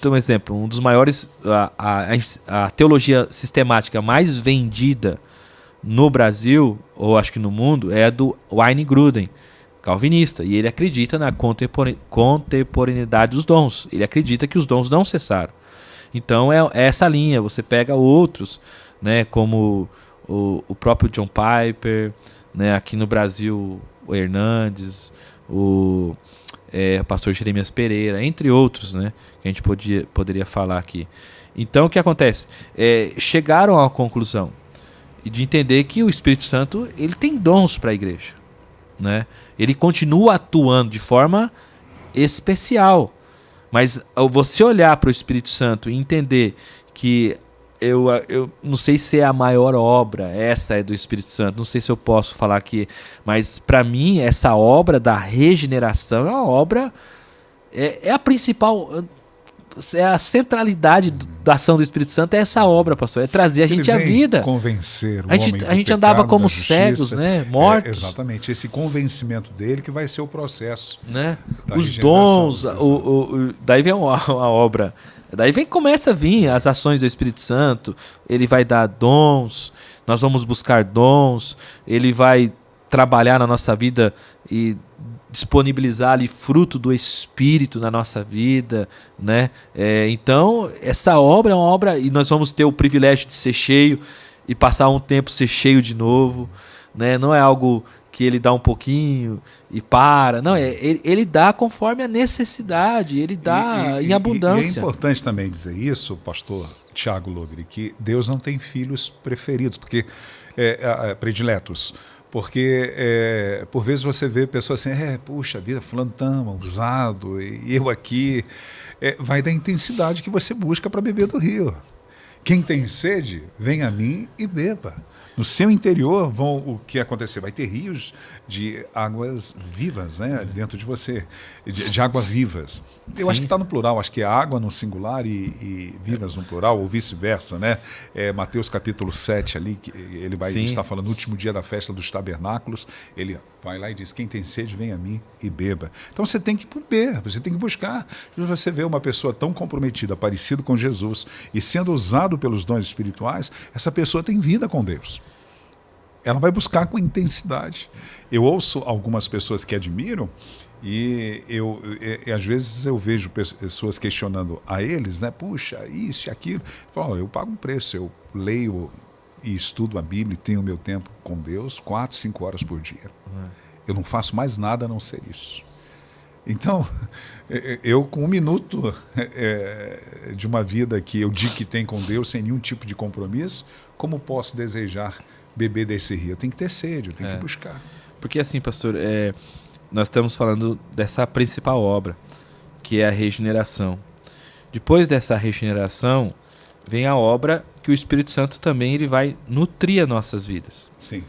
S2: Tem um exemplo, um dos maiores, a teologia sistemática mais vendida no Brasil, ou acho que no mundo, é a do Wayne Grudem, calvinista, e ele acredita na contemporaneidade dos dons. Ele acredita que os dons não cessaram. Então é essa linha. Você pega outros, né, como o próprio John Piper, né, aqui no Brasil o Hernandes, pastor Jeremias Pereira, entre outros, né, que a gente poderia falar aqui. Então, o que acontece? Chegaram à conclusão de entender que o Espírito Santo ele tem dons para a igreja, né? Ele continua atuando de forma especial. Mas você olhar para o Espírito Santo e entender que eu não sei se é a maior obra, essa é do Espírito Santo, não sei se eu posso falar aqui, mas para mim essa obra da regeneração é uma obra, é a principal, é a centralidade da ação do Espírito Santo, é essa obra, pastor, é trazer a gente à vida.
S1: Convencer o
S2: a gente,
S1: homem do
S2: a gente
S1: pecado,
S2: andava como
S1: da justiça,
S2: cegos, né? Mortos.
S1: Exatamente, esse convencimento dele que vai ser o processo.
S2: Né?
S1: Da
S2: Os dons, daí vem a obra. Daí começa a vir as ações do Espírito Santo, ele vai dar dons, nós vamos buscar dons, ele vai trabalhar na nossa vida e disponibilizar ali fruto do Espírito na nossa vida, né? Então, essa obra é uma obra, e nós vamos ter o privilégio de ser cheio e passar um tempo ser cheio de novo, né? Não é algo que ele dá um pouquinho e para, não, ele dá conforme a necessidade, ele dá em abundância.
S1: E é importante também dizer isso, pastor Tiago Logri, que Deus não tem filhos preferidos, porque prediletos. Porque, por vezes, você vê pessoas assim, puxa vida, fulano tão usado, e eu aqui. Vai da intensidade que você busca para beber do rio. Quem tem sede, vem a mim e beba. No seu interior, o que acontecer? Vai ter rios de águas vivas, né, dentro de você, de água vivas. Eu acho que está no plural, acho que é água no singular e vivas no plural, ou vice-versa, né? Mateus capítulo 7 ali, que ele vai estar falando no último dia da festa dos tabernáculos, ele vai lá e diz, quem tem sede, vem a mim e beba. Então você tem que beber, você tem que buscar. Você vê uma pessoa tão comprometida, parecida com Jesus, e sendo usado pelos dons espirituais, essa pessoa tem vida com Deus. Ela vai buscar com intensidade. Eu ouço algumas pessoas que admiram, e às vezes eu vejo pessoas questionando a eles, né? Puxa, isso e aquilo. Eu pago um preço, eu leio e estudo a Bíblia e tenho meu tempo com Deus 4, 5 horas por dia. Eu não faço mais nada a não ser isso. Então, eu com 1 minuto de uma vida que eu digo que tem com Deus, sem nenhum tipo de compromisso, como posso desejar beber desse rio? Eu tenho que ter sede, eu tenho que buscar.
S2: Porque assim, pastor, nós estamos falando dessa principal obra, que é a regeneração. Depois dessa regeneração, vem a obra que o Espírito Santo também ele vai nutrir as nossas vidas.
S1: Sim.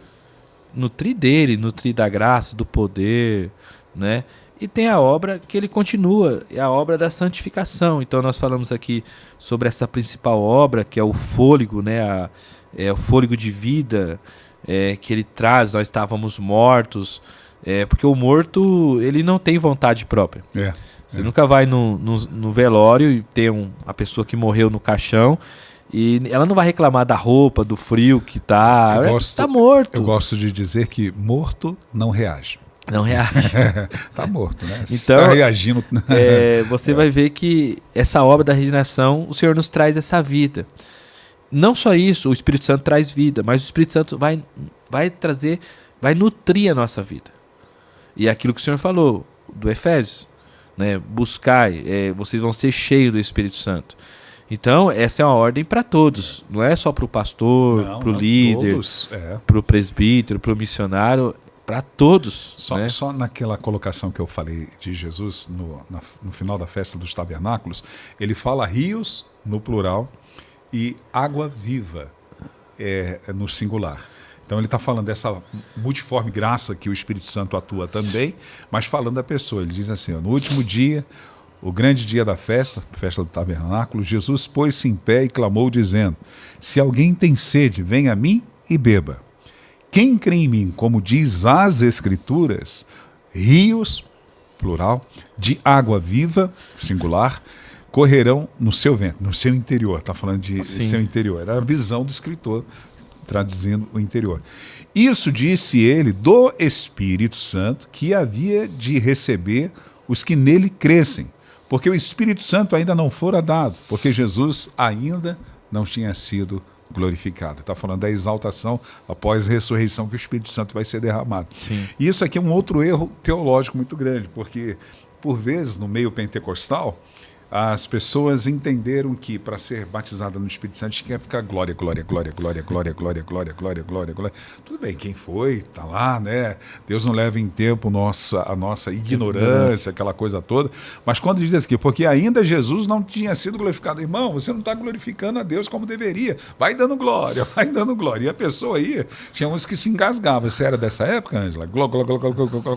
S2: Nutrir dele, nutrir da graça, do poder, né? E tem a obra que ele continua, é a obra da santificação. Então nós falamos aqui sobre essa principal obra, que é o fôlego, né? O fôlego de vida que ele traz. Nós estávamos mortos, porque o morto ele não tem vontade própria. Você nunca vai no velório e tem a pessoa que morreu no caixão e ela não vai reclamar da roupa, do frio que tá. Tá morto.
S1: Eu gosto de dizer que morto não reage.
S2: Não reage.
S1: Tá morto, né?
S2: Então,
S1: tá reagindo.
S2: Você vai ver que essa obra da regeneração, o Senhor nos traz essa vida. Não só isso, o Espírito Santo traz vida, mas o Espírito Santo vai trazer, vai nutrir a nossa vida. E é aquilo que o Senhor falou, do Efésios, né? Buscai, vocês vão ser cheios do Espírito Santo. Então, essa é uma ordem para todos, não é só para o pastor, para o líder, para o presbítero, para o missionário, para todos.
S1: Só naquela colocação que eu falei de Jesus no final da festa dos tabernáculos, ele fala rios no plural e água viva no singular. Então ele está falando dessa multiforme graça que o Espírito Santo atua também, mas falando da pessoa. Ele diz assim, no último dia, o grande dia da festa do tabernáculo, Jesus pôs-se em pé e clamou dizendo, se alguém tem sede, venha a mim e beba. Quem crê em mim, como diz as Escrituras, rios, plural, de água viva, singular, correrão no seu ventre, no seu interior. Está falando de seu interior. Era a visão do escritor, traduzindo o interior. Isso disse ele do Espírito Santo, que havia de receber os que nele crescem, porque o Espírito Santo ainda não fora dado, porque Jesus ainda não tinha sido glorificado. Está falando da exaltação após a ressurreição, que o Espírito Santo vai ser derramado.
S2: Sim.
S1: E isso aqui é um outro erro teológico muito grande, porque por vezes, no meio pentecostal, as pessoas entenderam que para ser batizada no Espírito Santo tinha que ficar glória, glória, glória, glória, glória, glória, glória, glória, glória, glória. Tudo bem, quem foi, está lá, né? Deus não leva em tempo a nossa ignorância, aquela coisa toda. Mas quando diz aqui, porque ainda Jesus não tinha sido glorificado. Irmão, você não está glorificando a Deus como deveria. Vai dando glória, vai dando glória. E a pessoa aí, tinha uns que se engasgavam. Você era dessa época, Ângela?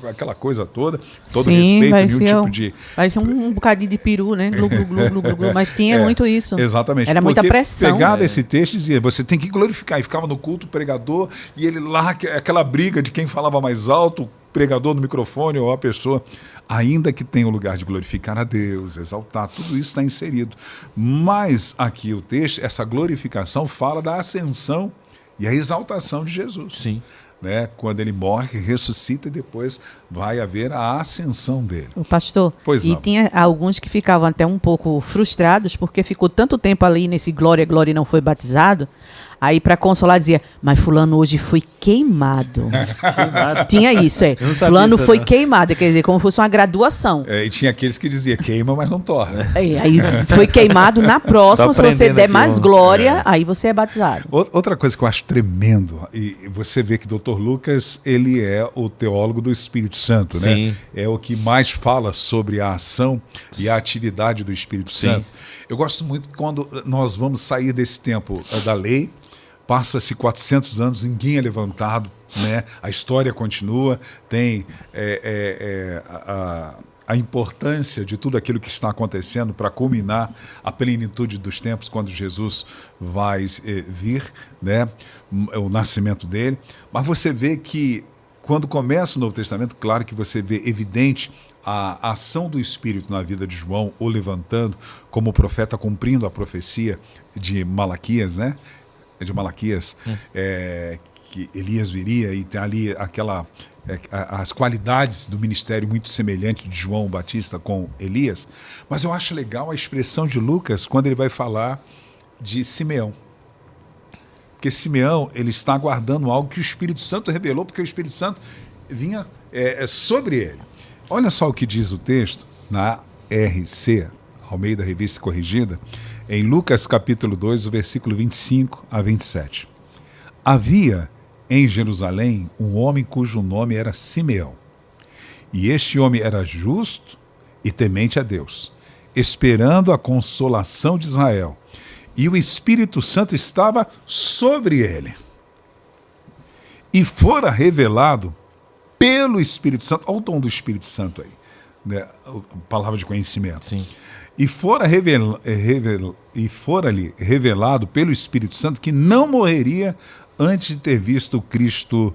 S1: Aquela coisa toda, todo respeito, nenhum tipo de...
S3: Vai ser um bocadinho de peru, né? Glu, glu, glu, glu, mas tinha muito isso.
S1: Exatamente.
S3: Era muita pressão.
S1: Pegava esse texto e dizia, você tem que glorificar. E ficava no culto, o pregador, e ele lá, aquela briga de quem falava mais alto, o pregador no microfone ou a pessoa, ainda que tenha o lugar de glorificar a Deus, exaltar, tudo isso está inserido. Mas aqui o texto, essa glorificação fala da ascensão e a exaltação de Jesus.
S2: Sim.
S1: Né? Quando ele morre, ressuscita e depois vai haver a ascensão dele.
S3: O pastor,
S1: pois não.
S3: Tinha alguns que ficavam até um pouco frustrados porque ficou tanto tempo ali nesse glória, glória e não foi batizado. Aí para consolar dizia, mas fulano hoje foi queimado. Tinha isso, fulano foi queimado, quer dizer, como fosse uma graduação.
S1: E tinha aqueles que diziam, queima, mas não torra.
S3: Aí foi queimado, na próxima, se você der mais glória, aí você é batizado.
S1: Outra coisa que eu acho tremendo, e você vê que Dr. Lucas, ele é o teólogo do Espírito Santo,
S2: Sim.
S1: né? É o que mais fala sobre a ação e a atividade do Espírito Santo. Eu gosto muito quando nós vamos sair desse tempo da lei. Passa-se 400 anos, ninguém é levantado, né? A história continua, tem a importância de tudo aquilo que está acontecendo para culminar a plenitude dos tempos, quando Jesus vai vir, né? O nascimento dele. Mas você vê que, quando começa o Novo Testamento, claro que você vê evidente a ação do Espírito na vida de João, o levantando, como profeta cumprindo a profecia de Malaquias, né? De Malaquias, que Elias viria e tem ali as qualidades do ministério muito semelhante de João Batista com Elias. Mas eu acho legal a expressão de Lucas quando ele vai falar de Simeão. Porque Simeão, ele está aguardando algo que o Espírito Santo revelou, porque o Espírito Santo vinha sobre ele. Olha só o que diz o texto na RC, Almeida Revista Corrigida, em Lucas capítulo 2, o versículo 25 a 27. Havia em Jerusalém um homem cujo nome era Simeão. E este homem era justo e temente a Deus, esperando a consolação de Israel. E o Espírito Santo estava sobre ele. E fora revelado pelo Espírito Santo, olha o tom do Espírito Santo aí, né? A palavra de conhecimento.
S2: Sim.
S1: E fora-lhe revelado pelo Espírito Santo que não morreria antes de ter visto o Cristo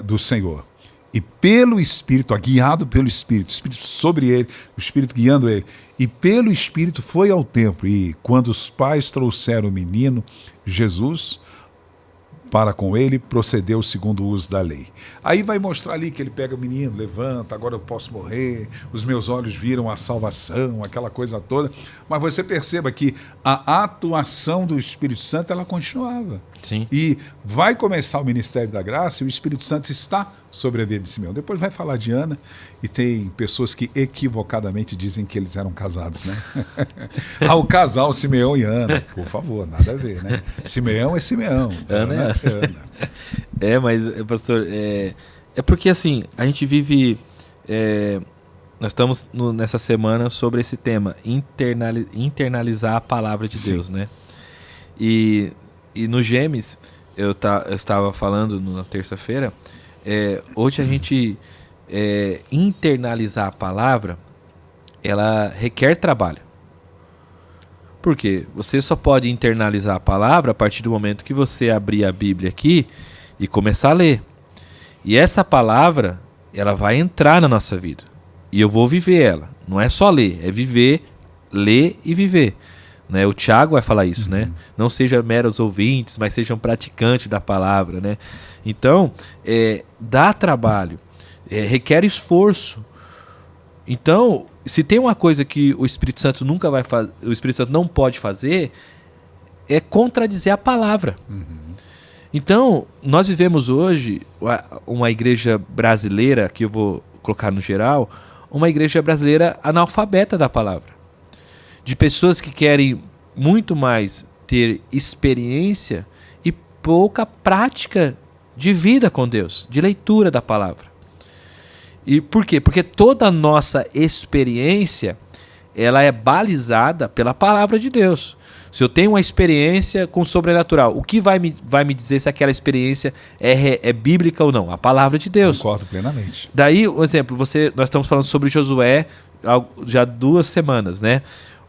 S1: do Senhor. E pelo Espírito, guiado pelo Espírito, o Espírito sobre ele, o Espírito guiando ele, e pelo Espírito foi ao templo. E quando os pais trouxeram o menino, Jesus, para com ele, procedeu segundo o uso da lei. Aí vai mostrar ali que ele pega o menino, levanta, agora eu posso morrer, os meus olhos viram a salvação, aquela coisa toda. Mas você perceba que a atuação do Espírito Santo, ela continuava.
S2: Sim.
S1: E vai começar o ministério da graça e o Espírito Santo está sobre a vida de Simeão. Depois vai falar de Ana, e tem pessoas que equivocadamente dizem que eles eram casados, né? O casal Simeão e Ana, por favor, nada a ver, né? Simeão é Simeão, Ana é Ana.
S2: Mas, pastor, é porque assim, a gente vive... nós estamos nessa semana sobre esse tema, internalizar a palavra de Deus, né? E no Gêmeos, eu estava falando na terça-feira, hoje a gente internalizar a palavra, ela requer trabalho. Por quê? Você só pode internalizar a palavra a partir do momento que você abrir a Bíblia aqui e começar a ler. E essa palavra, ela vai entrar na nossa vida. E eu vou viver ela. Não é só ler, é viver, ler e viver. Né? O Tiago vai falar isso, né? Não sejam meros ouvintes, mas sejam praticantes da palavra, né? Então, dá trabalho, requer esforço. Então, se tem uma coisa que o Espírito Santo nunca vai fazer, o Espírito Santo não pode fazer, é contradizer a palavra. Então, nós vivemos hoje uma igreja brasileira, que eu vou colocar no geral, uma igreja brasileira analfabeta da palavra. De pessoas que querem muito mais ter experiência e pouca prática de vida com Deus, de leitura da palavra. E por quê? Porque toda a nossa experiência, ela é balizada pela palavra de Deus. Se eu tenho uma experiência com o sobrenatural, o que vai me dizer se aquela experiência é bíblica ou não? A palavra de Deus.
S1: Concordo plenamente.
S2: Daí, um exemplo, nós estamos falando sobre Josué já 2 semanas, né?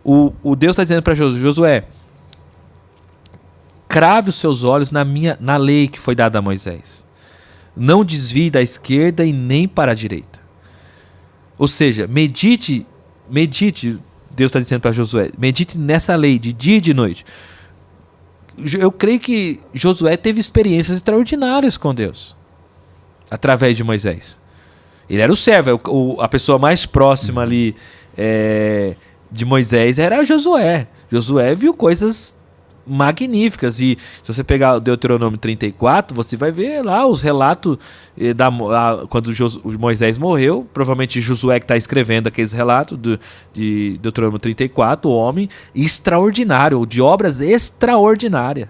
S2: O Deus está dizendo para Josué, crave os seus olhos na lei que foi dada a Moisés. Não desvie da esquerda e nem para a direita. Ou seja, medite, Deus está dizendo para Josué, medite nessa lei de dia e de noite. Eu creio que Josué teve experiências extraordinárias com Deus, através de Moisés. Ele era o servo, a pessoa mais próxima ali de Moisés era Josué. Josué viu coisas magníficas, e se você pegar o Deuteronômio 34, você vai ver lá os relatos quando Moisés morreu, provavelmente Josué que está escrevendo aqueles relatos de Deuteronômio 34, o homem extraordinário, de obras extraordinárias.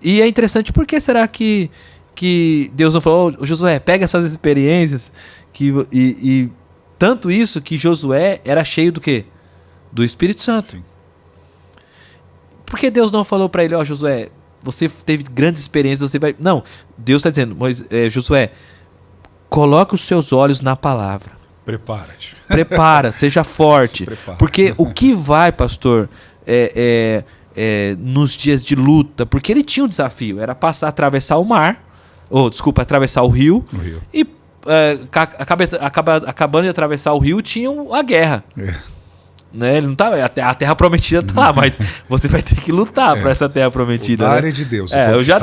S2: E é interessante, porque será que Deus não falou, Josué, pega essas experiências, e tanto isso que Josué era cheio do quê? Do Espírito Santo. Sim. Por que Deus não falou para ele, Josué, você teve grandes experiências, você vai... Não, Deus está dizendo, Josué, coloque os seus olhos na palavra.
S1: Prepara-te.
S2: Seja forte. Porque o que vai, pastor, nos dias de luta, porque ele tinha um desafio, era atravessar o mar, atravessar o rio. E acabando de atravessar o rio, tinha a guerra. Né? Ele não tá, a terra prometida tá lá, mas você vai ter que lutar para essa terra prometida.
S1: A área de Deus.
S2: Eu já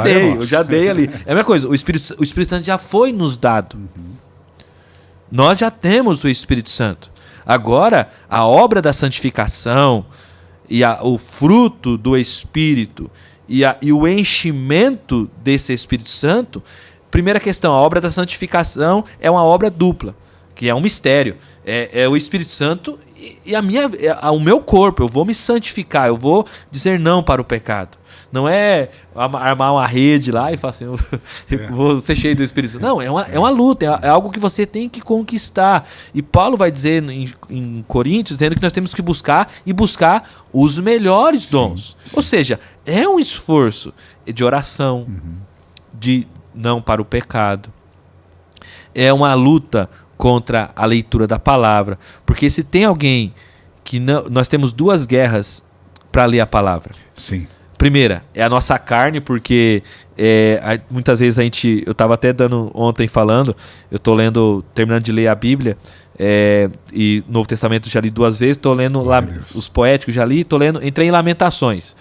S2: dei ali. É a mesma coisa, o Espírito Santo já foi nos dado. Nós já temos o Espírito Santo. Agora, a obra da santificação e o fruto do Espírito e o enchimento desse Espírito Santo, primeira questão, a obra da santificação é uma obra dupla, que é um mistério. É o Espírito Santo e o meu corpo. Eu vou me santificar, eu vou dizer não para o pecado. Não é armar uma rede lá e falar assim, vou ser cheio do Espírito Santo. Não, é uma luta, é algo que você tem que conquistar. E Paulo vai dizer em Coríntios, dizendo que nós temos que buscar os melhores dons. Sim. Ou seja, é um esforço de oração, de não para o pecado. É uma luta contra a leitura da palavra. Porque se tem alguém que não... Nós temos 2 guerras para ler a palavra.
S1: Sim.
S2: Primeira, é a nossa carne, porque muitas vezes eu estava até ontem falando, eu estou terminando de ler a Bíblia, e Novo Testamento já li 2 vezes, estou lendo os poéticos, já li, entrei em Lamentações.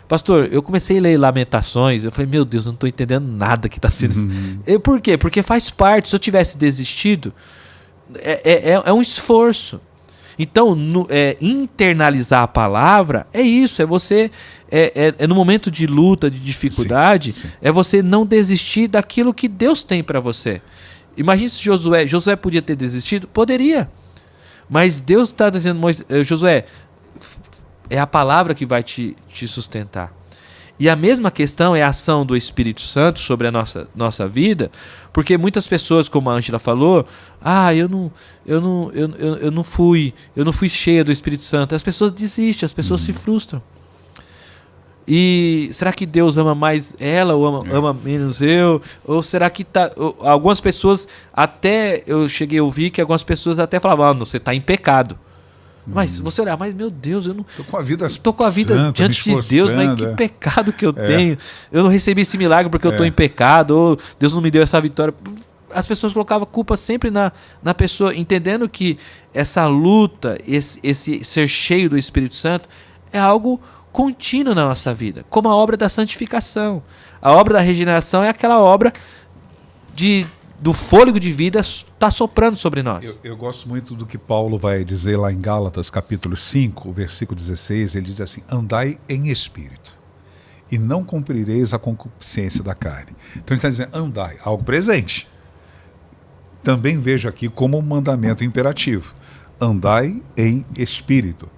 S2: Pastor, eu comecei a ler Lamentações, eu falei, meu Deus, eu não estou entendendo nada que está sendo... Por quê? Porque faz parte, se eu tivesse desistido, é um esforço. Então, internalizar a palavra é isso, é você... no momento de luta, de dificuldade, sim. É você não desistir daquilo que Deus tem para você. Imagina se Josué podia ter desistido? Poderia. Mas Deus está dizendo, Josué, é a palavra que vai te sustentar. E a mesma questão é a ação do Espírito Santo sobre a nossa vida, porque muitas pessoas, como a Ângela falou, eu não fui cheia do Espírito Santo. As pessoas desistem, as pessoas se frustram. E será que Deus ama mais ela ou ama menos eu? Ou será que algumas pessoas, até eu cheguei a ouvir que algumas pessoas até falavam, você está em pecado. Mas você olhar, mas meu Deus, eu não... Estou com a vida santa, diante de Deus, mas que pecado que eu tenho. Eu não recebi esse milagre porque eu estou em pecado, ou Deus não me deu essa vitória. As pessoas colocavam a culpa sempre na pessoa, entendendo que essa luta, esse ser cheio do Espírito Santo, é algo contínuo na nossa vida, como a obra da santificação. A obra da regeneração é aquela obra do fôlego de vida está soprando sobre nós.
S1: Eu gosto muito do que Paulo vai dizer lá em Gálatas, capítulo 5, versículo 16, ele diz assim, andai em espírito, e não cumprireis a concupiscência da carne. Então ele está dizendo, andai, algo presente. também vejo aqui como um mandamento imperativo. Andai em espírito.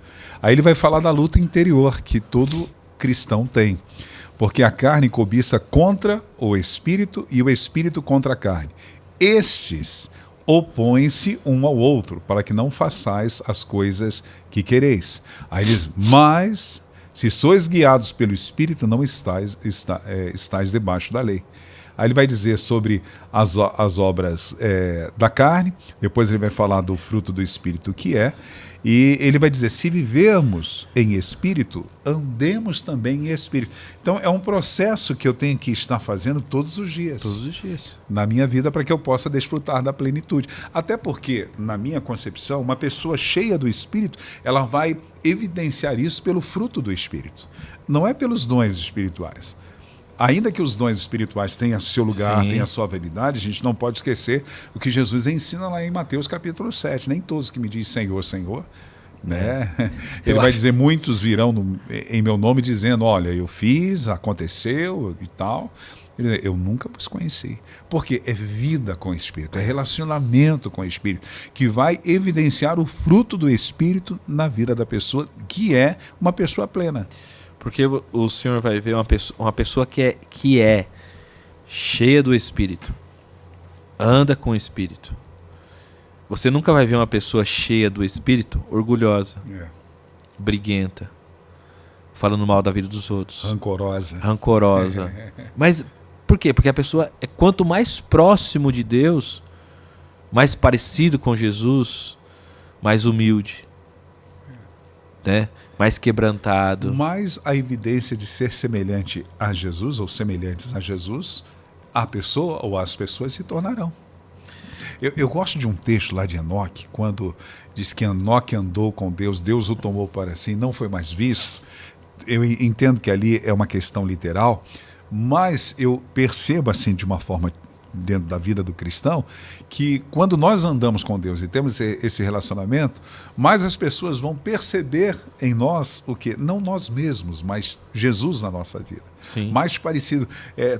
S1: Aí ele vai falar da luta interior que todo cristão tem. Porque a carne cobiça contra o espírito e o espírito contra a carne. Estes opõem-se um ao outro, para que não façais as coisas que quereis. Aí ele diz, mas se sois guiados pelo espírito, não estáis debaixo da lei. Aí ele vai dizer sobre as obras da carne, depois ele vai falar do fruto do espírito que é, e ele vai dizer, se vivermos em espírito, andemos também em espírito. Então é um processo que eu tenho que estar fazendo todos os dias.
S2: Todos os dias.
S1: Na minha vida, para que eu possa desfrutar da plenitude. Até porque, na minha concepção, uma pessoa cheia do espírito, ela vai evidenciar isso pelo fruto do espírito. Não é pelos dons espirituais. Ainda que os dons espirituais tenham seu lugar, tenham a sua validade, a gente não pode esquecer o que Jesus ensina lá em Mateus capítulo 7. Nem todos que me dizem Senhor, Senhor, né? Ele vai dizer, muitos virão em meu nome dizendo, olha, eu fiz, aconteceu e tal. Eu nunca vos conheci. Porque é vida com o Espírito, é relacionamento com o Espírito, que vai evidenciar o fruto do Espírito na vida da pessoa, que é uma pessoa plena.
S2: Porque o Senhor vai ver uma pessoa que é cheia do Espírito, anda com o Espírito. Você nunca vai ver uma pessoa cheia do Espírito orgulhosa, briguenta, falando mal da vida dos outros. Rancorosa. Mas por quê? Porque a pessoa, quanto mais próximo de Deus, mais parecido com Jesus, mais humilde, né? Mais quebrantado.
S1: Mais a evidência de ser semelhante a Jesus, ou semelhantes a Jesus, a pessoa ou as pessoas se tornarão. Eu gosto de um texto lá de Enoque, quando diz que Enoque andou com Deus, Deus o tomou para si e não foi mais visto. Eu entendo que ali é uma questão literal, mas eu percebo assim de uma forma dentro da vida do cristão, que quando nós andamos com Deus e temos esse relacionamento, mais as pessoas vão perceber em nós o que? Não nós mesmos, mas Jesus na nossa vida.
S2: Sim.
S1: Mais parecido.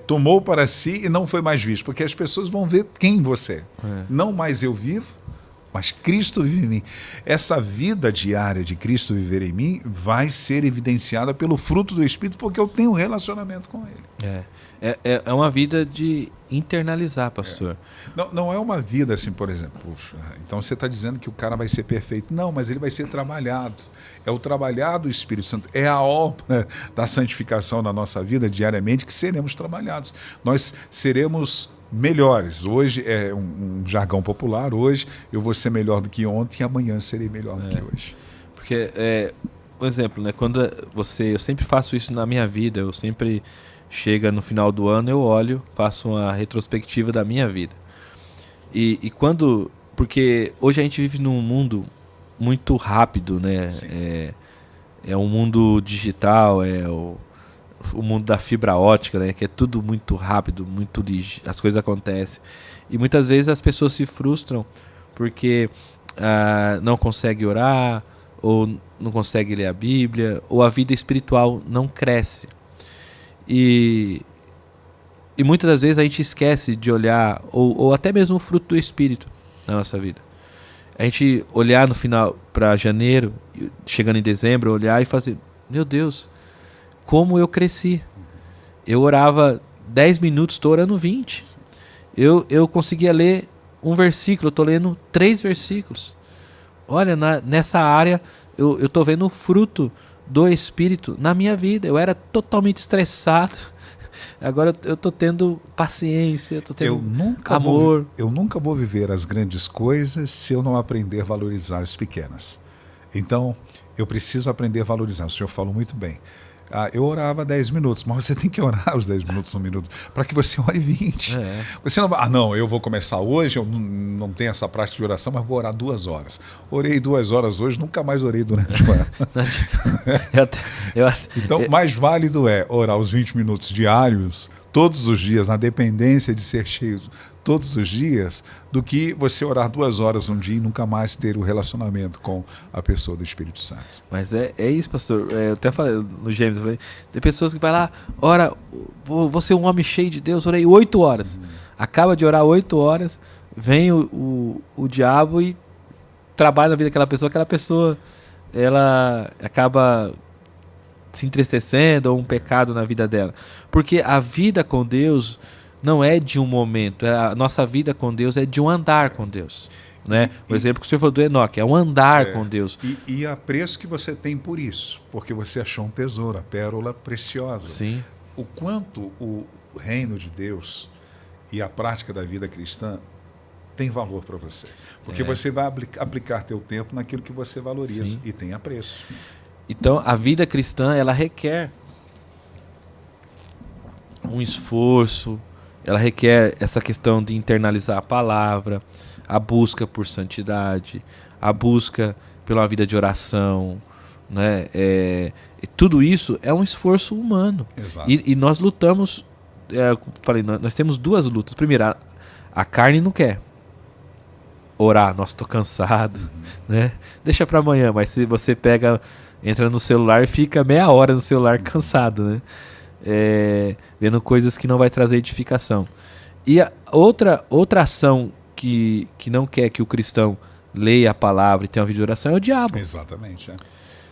S1: Tomou para si e não foi mais visto, porque as pessoas vão ver quem você é. Não mais eu vivo, mas Cristo vive em mim. Essa vida diária de Cristo viver em mim vai ser evidenciada pelo fruto do Espírito, porque eu tenho um relacionamento com Ele.
S2: É uma vida de internalizar, pastor.
S1: Não é uma vida assim, por exemplo, puxa, então você está dizendo que o cara vai ser perfeito. Não, mas ele vai ser trabalhado. É o trabalhar do Espírito Santo. É a obra da santificação na nossa vida diariamente que seremos trabalhados. Nós seremos melhores. Hoje é um jargão popular. Hoje eu vou ser melhor do que ontem e amanhã serei melhor do que hoje.
S2: Porque, um exemplo, né? Quando eu sempre faço isso na minha vida, eu sempre... Chega no final do ano, eu olho, faço uma retrospectiva da minha vida. E quando... Porque hoje a gente vive num mundo muito rápido, né? É um mundo digital, o mundo da fibra ótica, né? Que é tudo muito rápido, muito as coisas acontecem. E muitas vezes as pessoas se frustram porque não conseguem orar, ou não conseguem ler a Bíblia, ou a vida espiritual não cresce. E muitas das vezes a gente esquece de olhar, ou até mesmo o fruto do Espírito na nossa vida. A gente olhar no final para janeiro, chegando em dezembro, olhar e fazer, meu Deus, como eu cresci. Eu orava 10 minutos, estou orando 20. Eu conseguia ler um versículo, estou lendo 3 versículos. Olha, nessa área eu estou vendo o fruto do Espírito na minha vida. Eu era totalmente estressado. Agora eu estou tendo paciência, estou tendo amor.
S1: Eu nunca vou viver as grandes coisas se eu não aprender a valorizar as pequenas. Então, eu preciso aprender a valorizar. O senhor falou muito bem. Eu orava 10 minutos, mas você tem que orar os 10 minutos, 1 minuto, para que você ore 20. Você não, eu vou começar hoje, eu não tenho essa prática de oração, mas vou orar 2 horas. Orei 2 horas hoje, nunca mais orei durante o ano. Então, mais válido é orar os 20 minutos diários, todos os dias, na dependência de ser cheio todos os dias, do que você orar 2 horas um dia e nunca mais ter o relacionamento com a pessoa do Espírito Santo.
S2: Mas é isso, pastor. Eu até falei no Gêmeos, tem pessoas que vai lá, ora, vou ser um homem cheio de Deus, orei 8 horas. Acaba de orar 8 horas, vem o diabo e trabalha na vida daquela pessoa ela acaba se entristecendo, ou um pecado na vida dela. Porque a vida com Deus não é de um momento, a nossa vida com Deus é de um andar com Deus. Né? O exemplo que o senhor falou do Enoque, é um andar com Deus.
S1: E apreço que você tem por isso, porque você achou um tesouro, a pérola preciosa.
S2: Sim.
S1: O quanto o reino de Deus e a prática da vida cristã tem valor para você. Porque você vai aplicar teu tempo naquilo que você valoriza. Sim. E tem apreço.
S2: Então, a vida cristã, ela requer um esforço, ela requer essa questão de internalizar a palavra, a busca por santidade, a busca pela vida de oração, né? Tudo isso é um esforço humano.
S1: Exato.
S2: E nós lutamos, falei, nós temos duas lutas. Primeiro, a carne não quer orar, nossa, estou cansado, né? Deixa para amanhã, mas se você entra no celular e fica meia hora no celular cansado, né? Vendo coisas que não vai trazer edificação. E a outra ação que não quer que o cristão leia a palavra e tenha uma vida de oração é o diabo.
S1: Exatamente.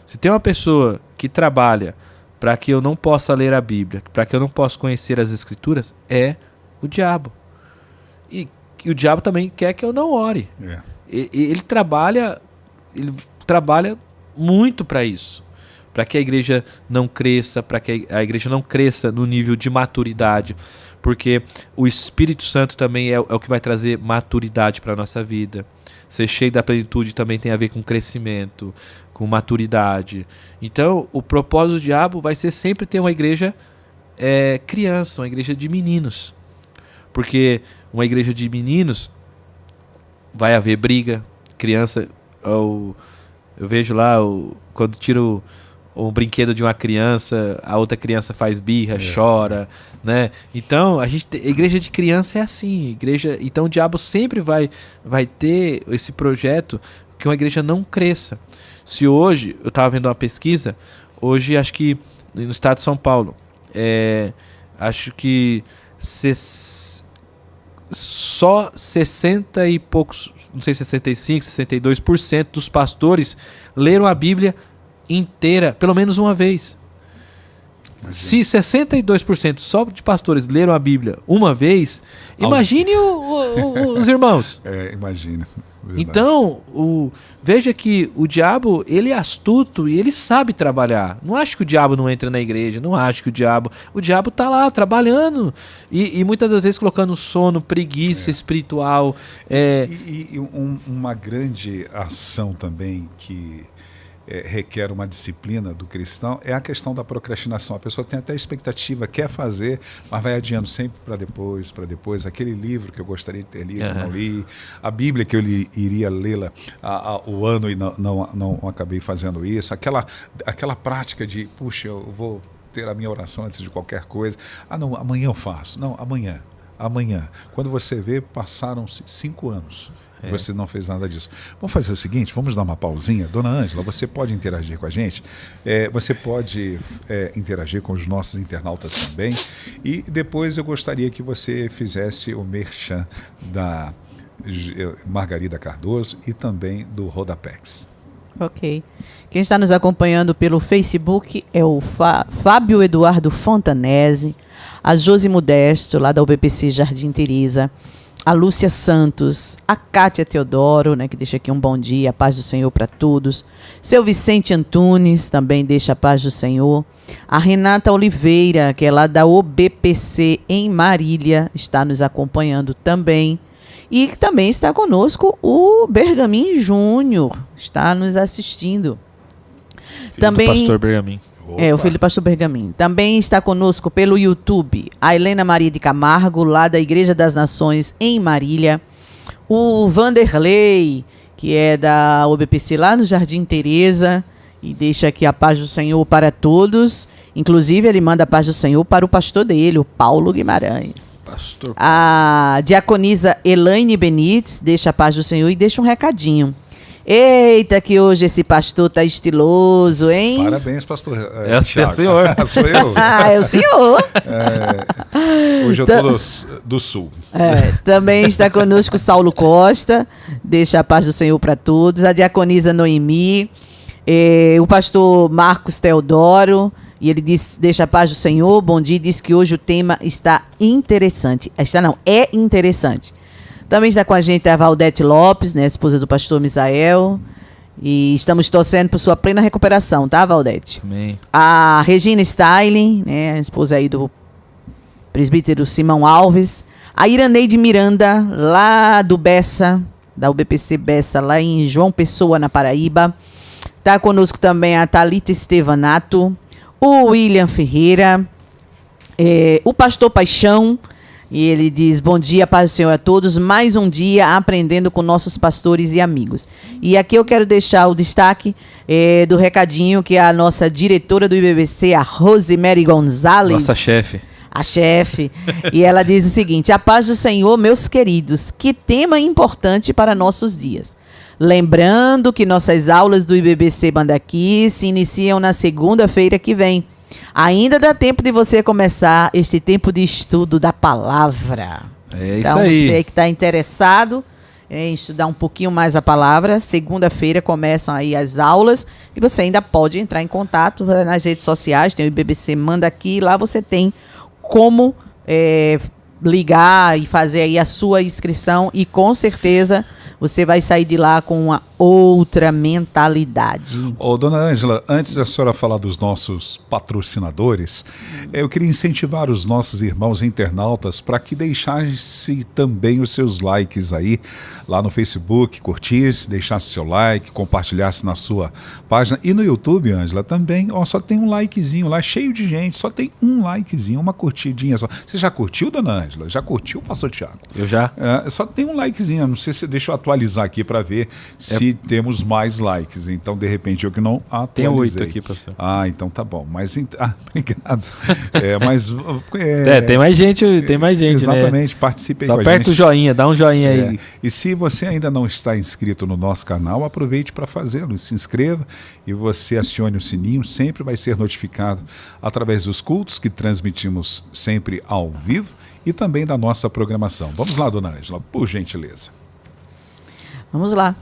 S2: Se tem uma pessoa que trabalha para que eu não possa ler a Bíblia, para que eu não possa conhecer as Escrituras, é o diabo. E o diabo também quer que eu não ore. Ele trabalha muito para isso. Para que a igreja não cresça, para que a igreja não cresça no nível de maturidade. Porque o Espírito Santo também é o que vai trazer maturidade para a nossa vida. Ser cheio da plenitude também tem a ver com crescimento, com maturidade. Então, o propósito do diabo vai ser sempre ter uma igreja criança, uma igreja de meninos. Porque uma igreja de meninos vai haver briga, criança... Eu vejo lá, quando tiro o brinquedo de uma criança, a outra criança faz birra, chora, né? Então, a igreja de criança é assim. Então, o diabo sempre vai ter esse projeto que uma igreja não cresça. Se hoje, eu estava vendo uma pesquisa, hoje acho que no estado de São Paulo, acho que só 60 e poucos, não sei, 65%, 62% dos pastores leram a Bíblia inteira, pelo menos uma vez. Se 62% só de pastores leram a Bíblia uma vez, imagine os irmãos.
S1: Imagine. Verdade.
S2: Então, veja que o diabo, ele é astuto e ele sabe trabalhar. Não acho que o diabo não entra na igreja, não acho que o diabo está lá trabalhando e muitas das vezes colocando sono, preguiça espiritual.
S1: Uma grande ação também que requer uma disciplina do cristão é a questão da procrastinação. A pessoa tem até expectativa, quer fazer, mas vai adiando sempre para depois. Aquele livro que eu gostaria de ter lido, não li. A Bíblia que eu iria lê-la o ano e não acabei fazendo isso. Aquela prática de, puxa, eu vou ter a minha oração antes de qualquer coisa. Não, amanhã eu faço. Não, amanhã. Quando você vê, passaram-se 5 anos. Você não fez nada disso. Vamos fazer o seguinte, vamos dar uma pausinha. Dona Ângela, você pode interagir com a gente, você pode interagir com os nossos internautas também, e depois eu gostaria que você fizesse o merchan da Margarida Cardoso e também do Rodapex.
S3: Ok. Quem está nos acompanhando pelo Facebook é o Fábio Eduardo Fontanese, a Josi Modesto, lá da UBPC Jardim Teresa, a Lúcia Santos, a Kátia Teodoro, né, que deixa aqui um bom dia, a paz do Senhor para todos. Seu Vicente Antunes também deixa a paz do Senhor. A Renata Oliveira, que é lá da OBPC em Marília, está nos acompanhando também. E também está conosco o Bergamin Júnior, está nos assistindo.
S2: Filho também do pastor Bergamin.
S3: O filho do pastor Bergamin. Também está conosco pelo YouTube a Helena Maria de Camargo, lá da Igreja das Nações, em Marília. O Vanderlei, que é da OBPC lá no Jardim Teresa, e deixa aqui a paz do Senhor para todos. Inclusive, ele manda a paz do Senhor para o pastor dele, o Paulo Guimarães.
S2: Pastor Paulo.
S3: A diaconisa Elaine Benites deixa a paz do Senhor e deixa um recadinho. Eita, que hoje esse pastor tá estiloso, hein?
S1: Parabéns, pastor.
S2: É o senhor.
S1: Sou eu.
S3: É o senhor.
S1: Hoje eu estou do Sul.
S3: Também está conosco Saulo Costa, deixa a paz do Senhor para todos, a diaconisa Noemi, o pastor Marcos Teodoro, e ele diz, deixa a paz do Senhor, bom dia, diz que hoje o tema está interessante. É interessante. Também está com a gente a Valdete Lopes, né, esposa do pastor Misael, e estamos torcendo por sua plena recuperação, tá, Valdete?
S2: Amém.
S3: A Regina Styling, né, a esposa aí do presbítero Simão Alves, a Iraneide Miranda, lá do Bessa, da UBPC Bessa, lá em João Pessoa, na Paraíba. Está conosco também a Thalita Estevanato, o William Ferreira, o pastor Paixão, e ele diz, bom dia, paz do Senhor a todos, mais um dia aprendendo com nossos pastores e amigos. E aqui eu quero deixar o destaque do recadinho que a nossa diretora do IBBC, a Rosemary Gonzalez,
S2: Nossa chefe.
S3: A chefe, e ela diz o seguinte, a paz do Senhor, meus queridos, que tema importante para nossos dias. Lembrando que nossas aulas do IBBC Mandaqui se iniciam na segunda-feira que vem. Ainda dá tempo de você começar este tempo de estudo da palavra.
S2: É
S3: então,
S2: isso aí.
S3: Você que está interessado em estudar um pouquinho mais a palavra, segunda-feira começam aí as aulas e você ainda pode entrar em contato nas redes sociais, tem o IBBC Mandaqui, lá você tem como ligar e fazer aí a sua inscrição e com certeza você vai sair de lá com uma outra mentalidade.
S1: Dona Ângela, antes da senhora falar dos nossos patrocinadores, eu queria incentivar os nossos irmãos internautas para que deixassem também os seus likes aí, lá no Facebook, curtisse, deixasse seu like, compartilhasse na sua página. E no YouTube, Ângela, também, só tem um likezinho lá, cheio de gente, só tem um likezinho, uma curtidinha só. Você já curtiu, Dona Ângela? Já curtiu, pastor Tiago?
S2: Eu já.
S1: Só tem um likezinho, não sei se deixa eu atualizar aqui para ver se temos mais likes. Então, de repente, eu que não atualizei.
S2: Tem 8 aqui, pastor.
S1: Então tá bom. Mas, obrigado.
S2: Tem mais gente, tem mais gente,
S1: exatamente,
S2: né?
S1: participe aí com a gente.
S2: Só aperta o joinha, dá um joinha aí.
S1: E se você ainda não está inscrito no nosso canal, aproveite para fazê-lo. Se inscreva e você acione o sininho, sempre vai ser notificado através dos cultos que transmitimos sempre ao vivo e também da nossa programação. Vamos lá, Dona Ângela, por gentileza.
S3: Vamos lá.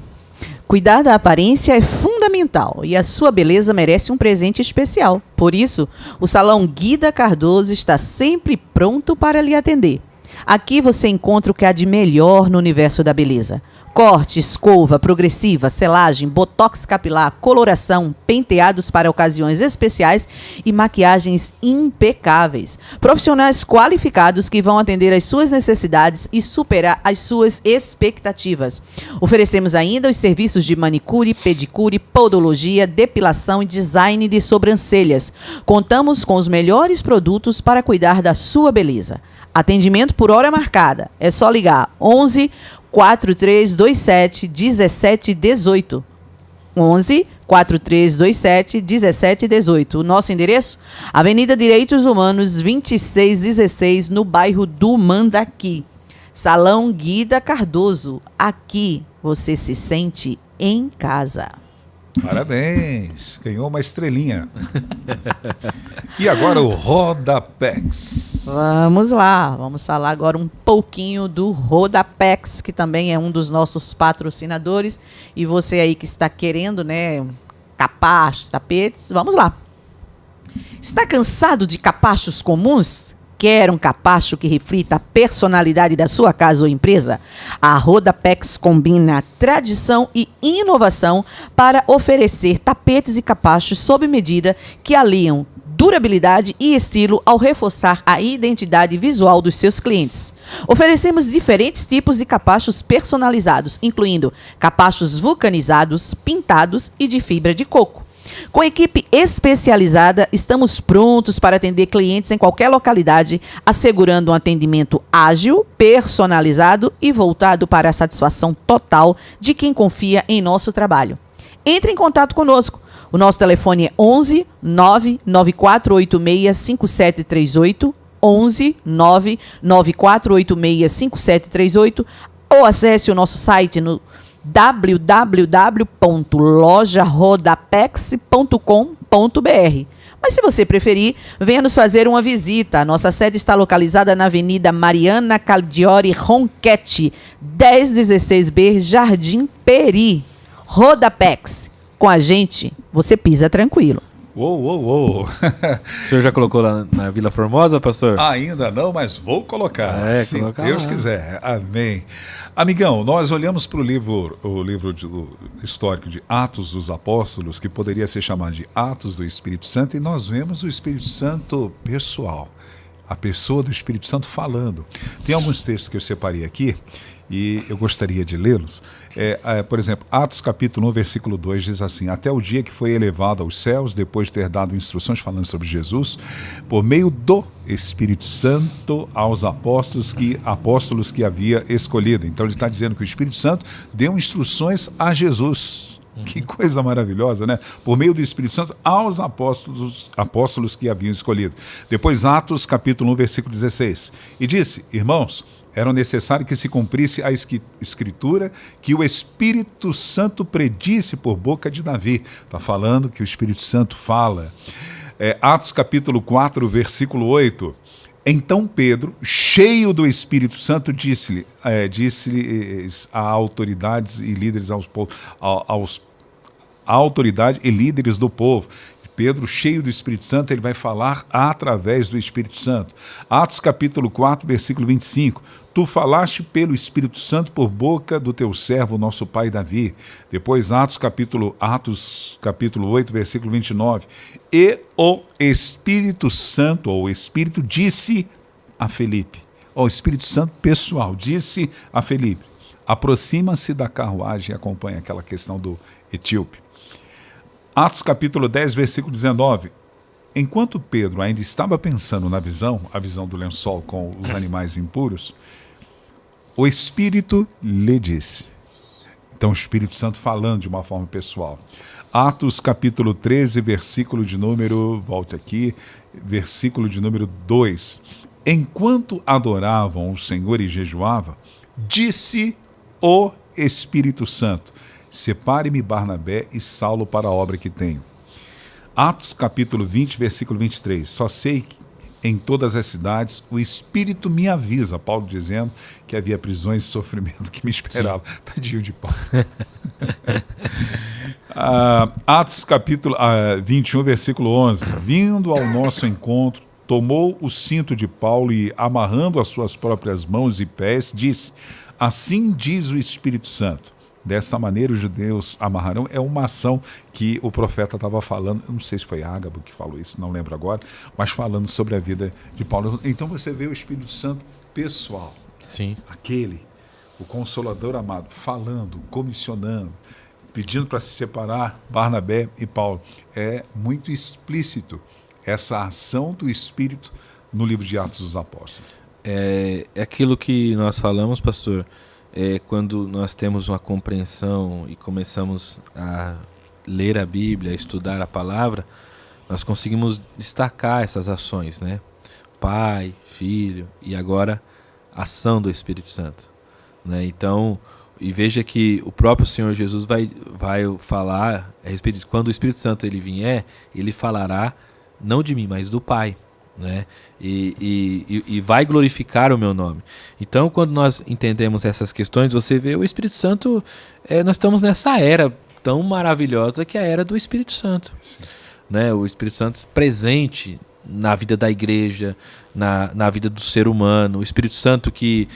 S3: Cuidar da aparência é fundamental e a sua beleza merece um presente especial. Por isso, o Salão Guida Cardoso está sempre pronto para lhe atender. Aqui você encontra o que há de melhor no universo da beleza. Corte, escova, progressiva, selagem, botox capilar, coloração, penteados para ocasiões especiais e maquiagens impecáveis. Profissionais qualificados que vão atender às suas necessidades e superar as suas expectativas. Oferecemos ainda os serviços de manicure, pedicure, podologia, depilação e design de sobrancelhas. Contamos com os melhores produtos para cuidar da sua beleza. Atendimento por hora marcada. É só ligar 11 4327 1718. 11 4327 1718. O nosso endereço? Avenida Direitos Humanos 2616, no bairro do Mandaqui. Salão Guida Cardoso. Aqui você se sente em casa.
S1: Parabéns, ganhou uma estrelinha. E agora o Rodapex.
S3: Vamos lá, vamos falar agora um pouquinho do Rodapex, que também é um dos nossos patrocinadores. E você aí que está querendo, né, capachos, tapetes, vamos lá. Está cansado de capachos comuns? Quer um capacho que reflita a personalidade da sua casa ou empresa? A Rodapex combina tradição e inovação para oferecer tapetes e capachos sob medida que aliam durabilidade e estilo ao reforçar a identidade visual dos seus clientes. Oferecemos diferentes tipos de capachos personalizados, incluindo capachos vulcanizados, pintados e de fibra de coco. Com equipe especializada, estamos prontos para atender clientes em qualquer localidade, assegurando um atendimento ágil, personalizado e voltado para a satisfação total de quem confia em nosso trabalho. Entre em contato conosco. O nosso telefone é 11 99486 5738, 11 99486 5738, ou acesse o nosso site no www.lojarodapex.com.br. Mas se você preferir, venha nos fazer uma visita. A nossa sede está localizada na Avenida Mariana Caldiori Ronchetti, 1016B, Jardim Peri, Rodapex. Com a gente, você pisa tranquilo.
S1: Uou.
S2: O senhor já colocou lá na Vila Formosa, pastor?
S1: Ainda não, mas vou colocar. Se Deus
S2: lá.
S1: quiser. Amém. Amigão, nós olhamos para o livro histórico de Atos dos Apóstolos, que poderia ser chamado de Atos do Espírito Santo, e nós vemos o Espírito Santo pessoal, a pessoa do Espírito Santo falando. Tem alguns textos que eu separei aqui e eu gostaria de lê-los. Por exemplo, Atos capítulo 1, versículo 2 diz assim: até o dia que foi elevado aos céus, depois de ter dado instruções falando sobre Jesus, por meio do Espírito Santo aos apóstolos que havia escolhido. Então ele está dizendo que o Espírito Santo deu instruções a Jesus. Que coisa maravilhosa, né? Por meio do Espírito Santo aos apóstolos que haviam escolhido. Depois Atos capítulo 1, versículo 16. E disse: irmãos, era necessário que se cumprisse a escritura que o Espírito Santo predisse por boca de Davi. Está falando que o Espírito Santo fala. Atos capítulo 4, versículo 8. Então Pedro, cheio do Espírito Santo, disse-lhe a autoridades e líderes a autoridade e líderes do povo. Pedro, cheio do Espírito Santo, ele vai falar através do Espírito Santo. Atos capítulo 4, versículo 25. Tu falaste pelo Espírito Santo por boca do teu servo, nosso pai Davi. Depois Atos capítulo 8, versículo 29. E o Espírito Santo, ou o Espírito, disse a Felipe. O Espírito Santo pessoal disse a Felipe: aproxima-se da carruagem e acompanha aquela questão do etíope. Atos capítulo 10, versículo 19. Enquanto Pedro ainda estava pensando na visão, a visão do lençol com os animais impuros, o Espírito lhe disse. Então o Espírito Santo falando de uma forma pessoal. Atos capítulo 13, versículo de número 2. Enquanto adoravam o Senhor e jejuavam, disse o Espírito Santo: separe-me Barnabé e Saulo para a obra que tenho. Atos capítulo 20, versículo 23. Só sei que em todas as cidades o Espírito me avisa, Paulo dizendo que havia prisões e sofrimento que me esperava. Tadinho de Paulo. Atos capítulo 21, versículo 11. Vindo ao nosso encontro, tomou o cinto de Paulo e, amarrando as suas próprias mãos e pés, disse: assim diz o Espírito Santo. Desta maneira os judeus amarrarão. É uma ação que o profeta estava falando, eu não sei se foi Ágabo que falou isso, não lembro agora, mas falando sobre a vida de Paulo. Então você vê o Espírito Santo pessoal.
S2: Sim.
S1: Aquele, o Consolador amado, falando, comissionando, pedindo para se separar Barnabé e Paulo. É muito explícito essa ação do Espírito no livro de Atos dos Apóstolos.
S2: É aquilo que nós falamos, pastor. Quando nós temos uma compreensão e começamos a ler a Bíblia, a estudar a palavra, nós conseguimos destacar essas ações, né? Pai, Filho e agora a ação do Espírito Santo, né? Então, e veja que o próprio Senhor Jesus vai falar a respeito disso. Quando o Espírito Santo ele vier, ele falará não de mim, mas do Pai, né? E vai glorificar o meu nome. Então, quando nós entendemos essas questões, você vê o Espírito Santo, nós estamos nessa era tão maravilhosa que é a era do Espírito Santo, né? O Espírito Santo presente na vida da igreja, na vida do ser humano, o Espírito Santo que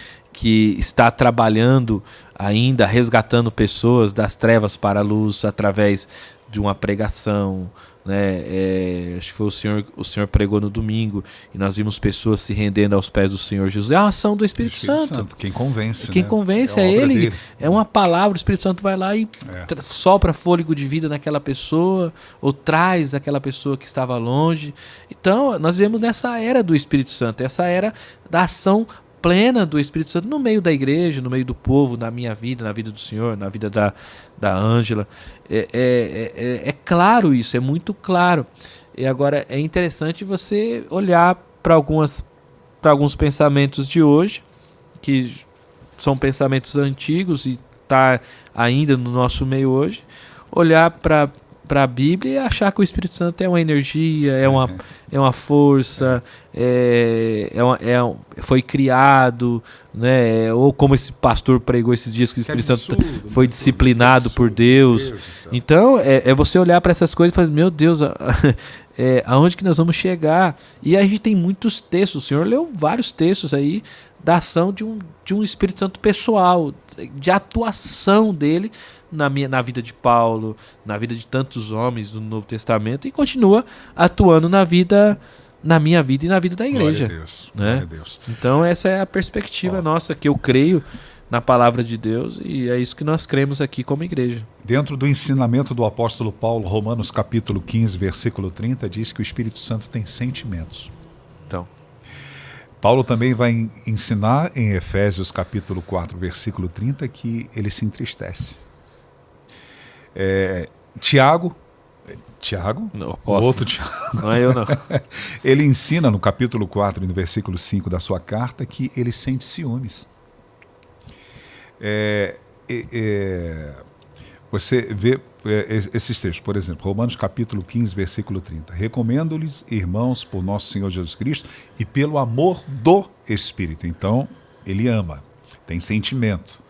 S2: está trabalhando ainda, resgatando pessoas das trevas para a luz através de uma pregação, né? Acho que foi o Senhor pregou no domingo e nós vimos pessoas se rendendo aos pés do Senhor Jesus. É a ação do Espírito Santo.
S1: Quem convence,
S2: Quem
S1: né?
S2: convence é Ele. Dele. É uma palavra, o Espírito Santo vai lá e sopra fôlego de vida naquela pessoa, ou traz aquela pessoa que estava longe. Então, nós vivemos nessa era do Espírito Santo, essa era da ação plena do Espírito Santo no meio da igreja, no meio do povo, na minha vida, na vida do Senhor, na vida da Ângela. É claro isso, é muito claro. E agora é interessante você olhar para alguns pensamentos de hoje, que são pensamentos antigos e está ainda no nosso meio hoje, olhar para para a Bíblia e achar que o Espírito Santo é uma energia, é uma força, foi criado, né? Ou como esse pastor pregou esses dias, que o Espírito Santo foi disciplinado por Deus. Então, é você olhar para essas coisas e falar, meu Deus, aonde que nós vamos chegar? E a gente tem muitos textos, o Senhor leu vários textos aí da ação de um Espírito Santo pessoal, de atuação dele na vida de Paulo, na vida de tantos homens do Novo Testamento, e continua atuando na minha vida e na vida da igreja.
S1: Glória a Deus,
S2: né?
S1: glória a Deus.
S2: Então essa é a perspectiva nossa, que eu creio na palavra de Deus, e é isso que nós cremos aqui como igreja.
S1: Dentro do ensinamento do apóstolo Paulo, Romanos capítulo 15, versículo 30, diz que o Espírito Santo tem sentimentos.
S2: Então,
S1: Paulo também vai ensinar em Efésios capítulo 4, versículo 30, que ele se entristece. Tiago,
S2: não,
S1: o outro Tiago,
S2: não é eu não.
S1: ele ensina no capítulo 4, no versículo 5 da sua carta, que ele sente ciúmes. Você vê esses textos, por exemplo, Romanos capítulo 15, versículo 30. Recomendo-lhes, irmãos, por nosso Senhor Jesus Cristo e pelo amor do Espírito. Então, ele ama, tem sentimento.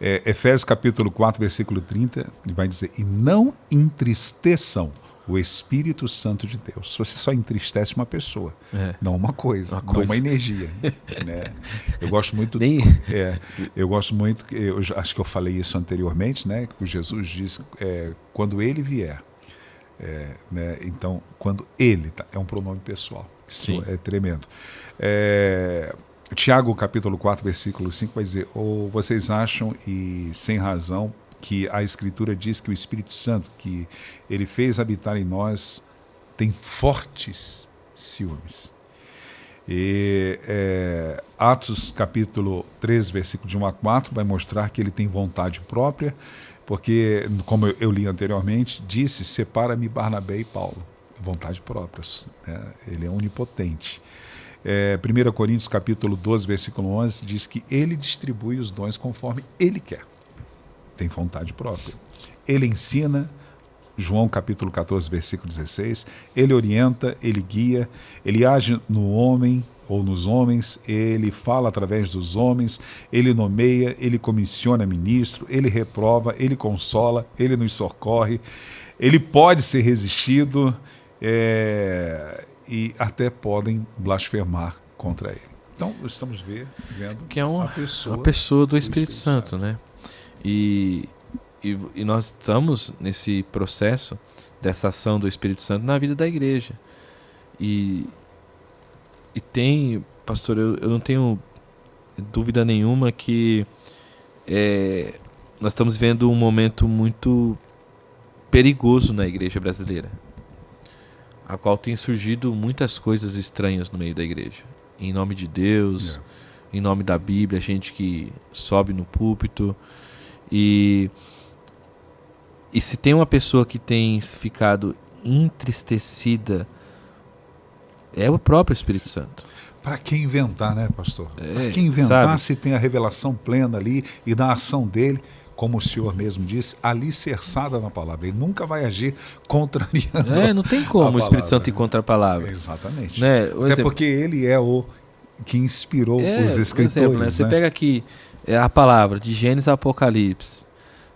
S1: Efésios capítulo 4, versículo 30, ele vai dizer, e não entristeçam o Espírito Santo de Deus. Você só entristece uma pessoa, não uma coisa, não uma energia. Né? Eu gosto muito... eu gosto muito, eu acho que eu falei isso anteriormente, né? Que Jesus diz, quando ele vier, né? Então, quando ele, é um pronome pessoal. Isso
S2: Sim.
S1: É tremendo. Tiago, capítulo 4, versículo 5, vai dizer, ou vocês acham, e sem razão, que a Escritura diz que o Espírito Santo, que ele fez habitar em nós, tem fortes ciúmes. E Atos, capítulo 3, versículo de 1 a 4, vai mostrar que ele tem vontade própria, porque, como eu li anteriormente, disse, separa-me Barnabé e Paulo. Vontade própria, né? Ele é onipotente. 1 Coríntios capítulo 12, versículo 11, diz que ele distribui os dons conforme ele quer. Tem vontade própria. Ele ensina, João capítulo 14, versículo 16, ele orienta, ele guia, ele age no homem ou nos homens, ele fala através dos homens, ele nomeia, ele comissiona ministro, ele reprova, ele consola, ele nos socorre, ele pode ser resistido, e até podem blasfemar contra ele. Então, estamos vendo
S2: que é uma
S1: pessoa
S2: do Espírito Santo, né? E nós estamos nesse processo dessa ação do Espírito Santo na vida da igreja. E tem, pastor, eu não tenho dúvida nenhuma que nós estamos vendo um momento muito perigoso na igreja brasileira, a qual tem surgido muitas coisas estranhas no meio da igreja. Em nome de Deus, em nome da Bíblia, gente que sobe no púlpito. E se tem uma pessoa que tem ficado entristecida, é o próprio Espírito Santo.
S1: Para que inventar, né, pastor? Para que inventar, sabe? Se tem a revelação plena ali e da ação dele, como o senhor mesmo disse, alicerçada na palavra. Ele nunca vai agir contrariando.
S2: Não tem como o Espírito Santo ir contra a palavra.
S1: Exatamente.
S2: Né?
S1: Até porque ele é o que inspirou os escritores.
S2: Exemplo, né? Você pega aqui a palavra de Gênesis a Apocalipse,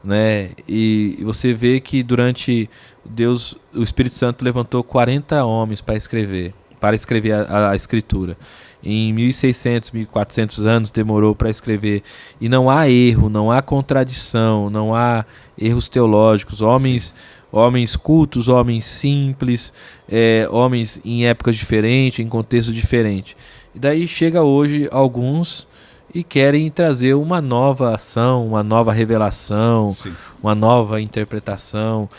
S2: né? E você vê que durante Deus, o Espírito Santo levantou 40 homens para escrever a Escritura. Em 1.600, 1.400 anos demorou para escrever. E não há erro, não há contradição, não há erros teológicos. Homens cultos, homens simples, homens em épocas diferentes, em contexto diferente. E daí chega hoje alguns e querem trazer uma nova ação, uma nova revelação, uma nova interpretação.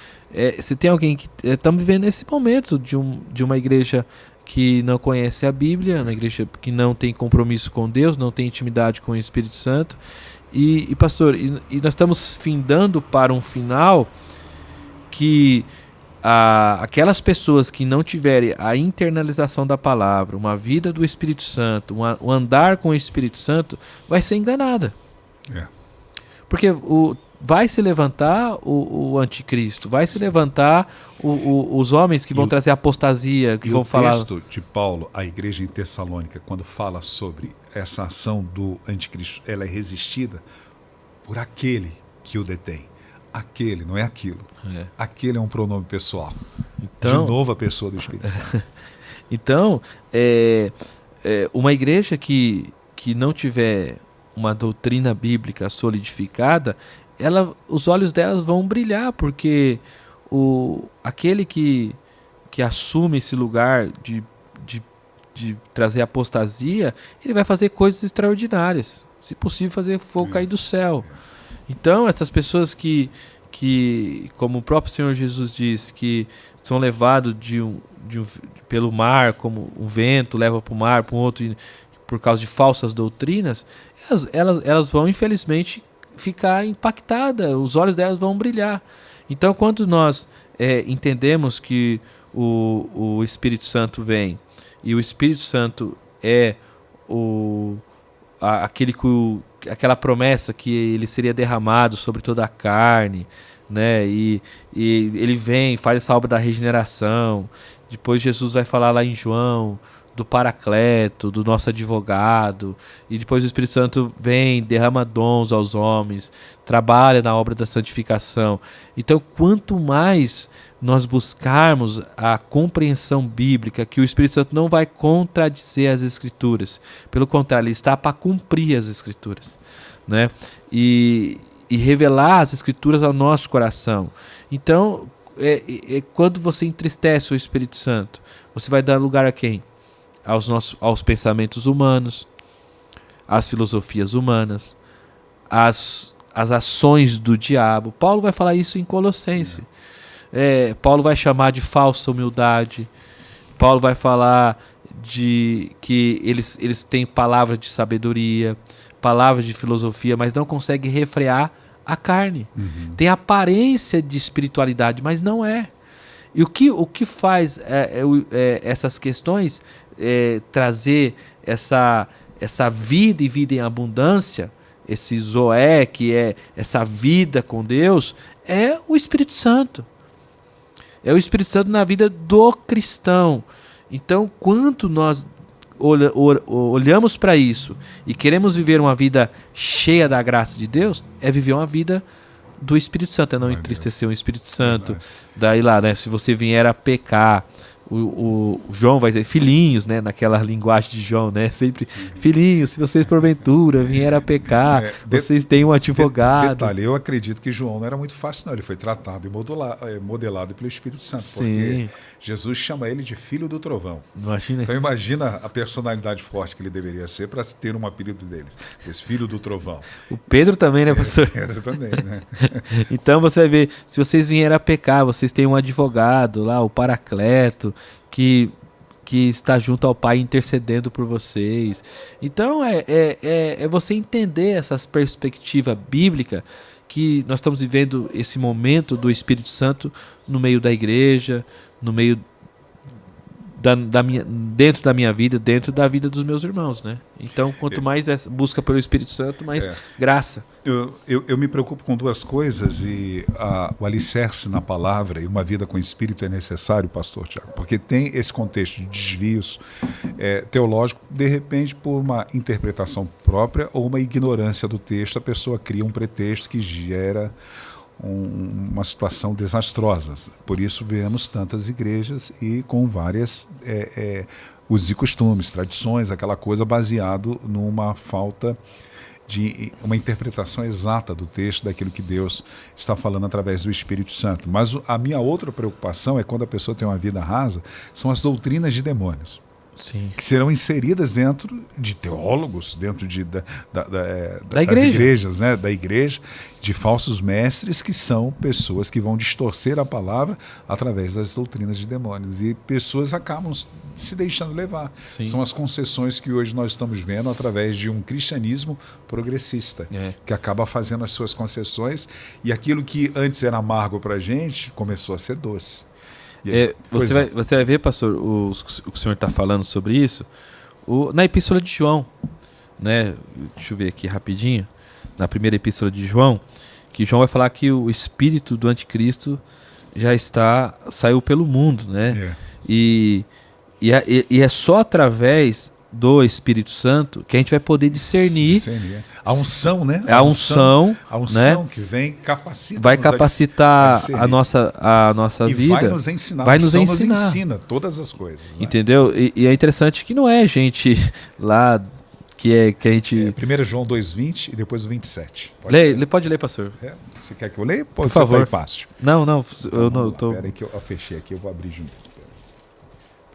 S2: Se tem alguém que... Estamos vivendo esse momento de uma igreja que não conhece a Bíblia, uma igreja que não tem compromisso com Deus, não tem intimidade com o Espírito Santo. E pastor, nós estamos findando para um final que aquelas pessoas que não tiverem a internalização da palavra, uma vida do Espírito Santo, um andar com o Espírito Santo, vai ser enganada. Porque vai se levantar o anticristo, vai se levantar os homens que vão trazer apostasia, que vão falar...
S1: O texto de Paulo, à igreja em Tessalônica, quando fala sobre essa ação do anticristo, ela é resistida por aquele que o detém. Aquele, não é aquilo. Aquele é um pronome pessoal.
S2: Então,
S1: de novo a pessoa do Espírito Santo.
S2: Então, uma igreja que não tiver uma doutrina bíblica solidificada, os olhos delas vão brilhar, porque aquele que assume esse lugar de trazer apostasia, ele vai fazer coisas extraordinárias. Se possível, fazer fogo cair do céu. Então, essas pessoas que, como o próprio Senhor Jesus diz, que são levados pelo mar, como um vento leva para o mar, para um outro, por causa de falsas doutrinas, elas vão, infelizmente, ficar impactadas, os olhos delas vão brilhar. Então, quando nós entendemos que o Espírito Santo vem, e o Espírito Santo é aquela promessa que ele seria derramado sobre toda a carne, né? E ele vem, faz essa obra da regeneração. Depois Jesus vai falar lá em João do Paracleto, do nosso advogado, e depois o Espírito Santo vem, derrama dons aos homens, trabalha na obra da santificação. Então, quanto mais nós buscarmos a compreensão bíblica, que o Espírito Santo não vai contradizer as Escrituras, pelo contrário, ele está para cumprir as Escrituras, né? E revelar as Escrituras ao nosso coração. Então, quando você entristece o Espírito Santo, você vai dar lugar a quem? Aos pensamentos humanos, às filosofias humanas, às ações do diabo. Paulo vai falar isso em Colossenses. Paulo vai chamar de falsa humildade. Paulo vai falar de que eles têm palavras de sabedoria, palavras de filosofia, mas não conseguem refrear a carne. Tem aparência de espiritualidade, mas não é. E o que faz essas questões trazer essa vida e vida em abundância, esse Zoé, que é essa vida com Deus, é o Espírito Santo. É o Espírito Santo na vida do cristão. Então, quanto nós olhamos para isso e queremos viver uma vida cheia da graça de Deus, é viver uma vida do Espírito Santo, é não entristecer o Espírito Santo. Daí lá, né, se você vier a pecar, o João vai dizer filhinhos, né, naquela linguagem de João, né, sempre filhinhos, se vocês porventura vier a pecar, vocês têm um advogado.
S1: Detalhe, eu acredito que João não era muito fácil, não. Ele foi tratado e modelado pelo Espírito Santo.
S2: Sim.
S1: Porque Jesus chama ele de filho do trovão.
S2: Imagina.
S1: Então imagina a personalidade forte que ele deveria ser para ter um apelido dele, esse filho do trovão.
S2: O Pedro também, né, pastor?
S1: Pedro também, né?
S2: Então você vai ver, se vocês vierem a pecar, vocês têm um advogado lá, o Paracleto, que está junto ao Pai intercedendo por vocês. Então é você entender essas perspectivas bíblicas, que nós estamos vivendo esse momento do Espírito Santo no meio da igreja, no meio dentro da minha vida, dentro da vida dos meus irmãos, né? Então, quanto mais busca pelo Espírito Santo, mais graça.
S1: Eu me preocupo com duas coisas, e o alicerce na palavra e uma vida com Espírito é necessário, pastor Tiago, porque tem esse contexto de desvios teológicos, de repente, por uma interpretação própria ou uma ignorância do texto, a pessoa cria um pretexto que gera uma situação desastrosa. Por isso vemos tantas igrejas e com várias usos e costumes, tradições, aquela coisa baseado numa falta de uma interpretação exata do texto, daquilo que Deus está falando através do Espírito Santo. Mas a minha outra preocupação é quando a pessoa tem uma vida rasa, são as doutrinas de demônios.
S2: Sim.
S1: Que serão inseridas dentro de teólogos, dentro das
S2: igreja.
S1: igrejas, né? Da igreja, de falsos mestres, que são pessoas que vão distorcer a palavra através das doutrinas de demônios. E pessoas acabam se deixando levar.
S2: Sim.
S1: São as concessões que hoje nós estamos vendo através de um cristianismo progressista, que acaba fazendo as suas concessões, e aquilo que antes era amargo para a gente começou a ser doce.
S2: Você vai ver, pastor, o que o senhor está falando sobre isso na Epístola de João, né? Deixa eu ver aqui rapidinho, na primeira Epístola de João, que João vai falar que o espírito do anticristo saiu pelo mundo, né? E é só através do Espírito Santo que a gente vai poder discernir.
S1: A unção, né?
S2: A unção,
S1: né? Que vem
S2: vai capacitar a nossa vida.
S1: Vai nos ensinar.
S2: Vai nos ensinar.
S1: Nos ensina todas as coisas. Né?
S2: Entendeu? E é interessante que não é gente lá que a gente...
S1: 1 João 2,20 e depois o 27.
S2: Pode ler, pastor.
S1: Você quer que eu leia?
S2: Por favor.
S1: Tá fácil.
S2: Não, eu não tô...
S1: Espera aí que eu fechei aqui, eu vou abrir junto.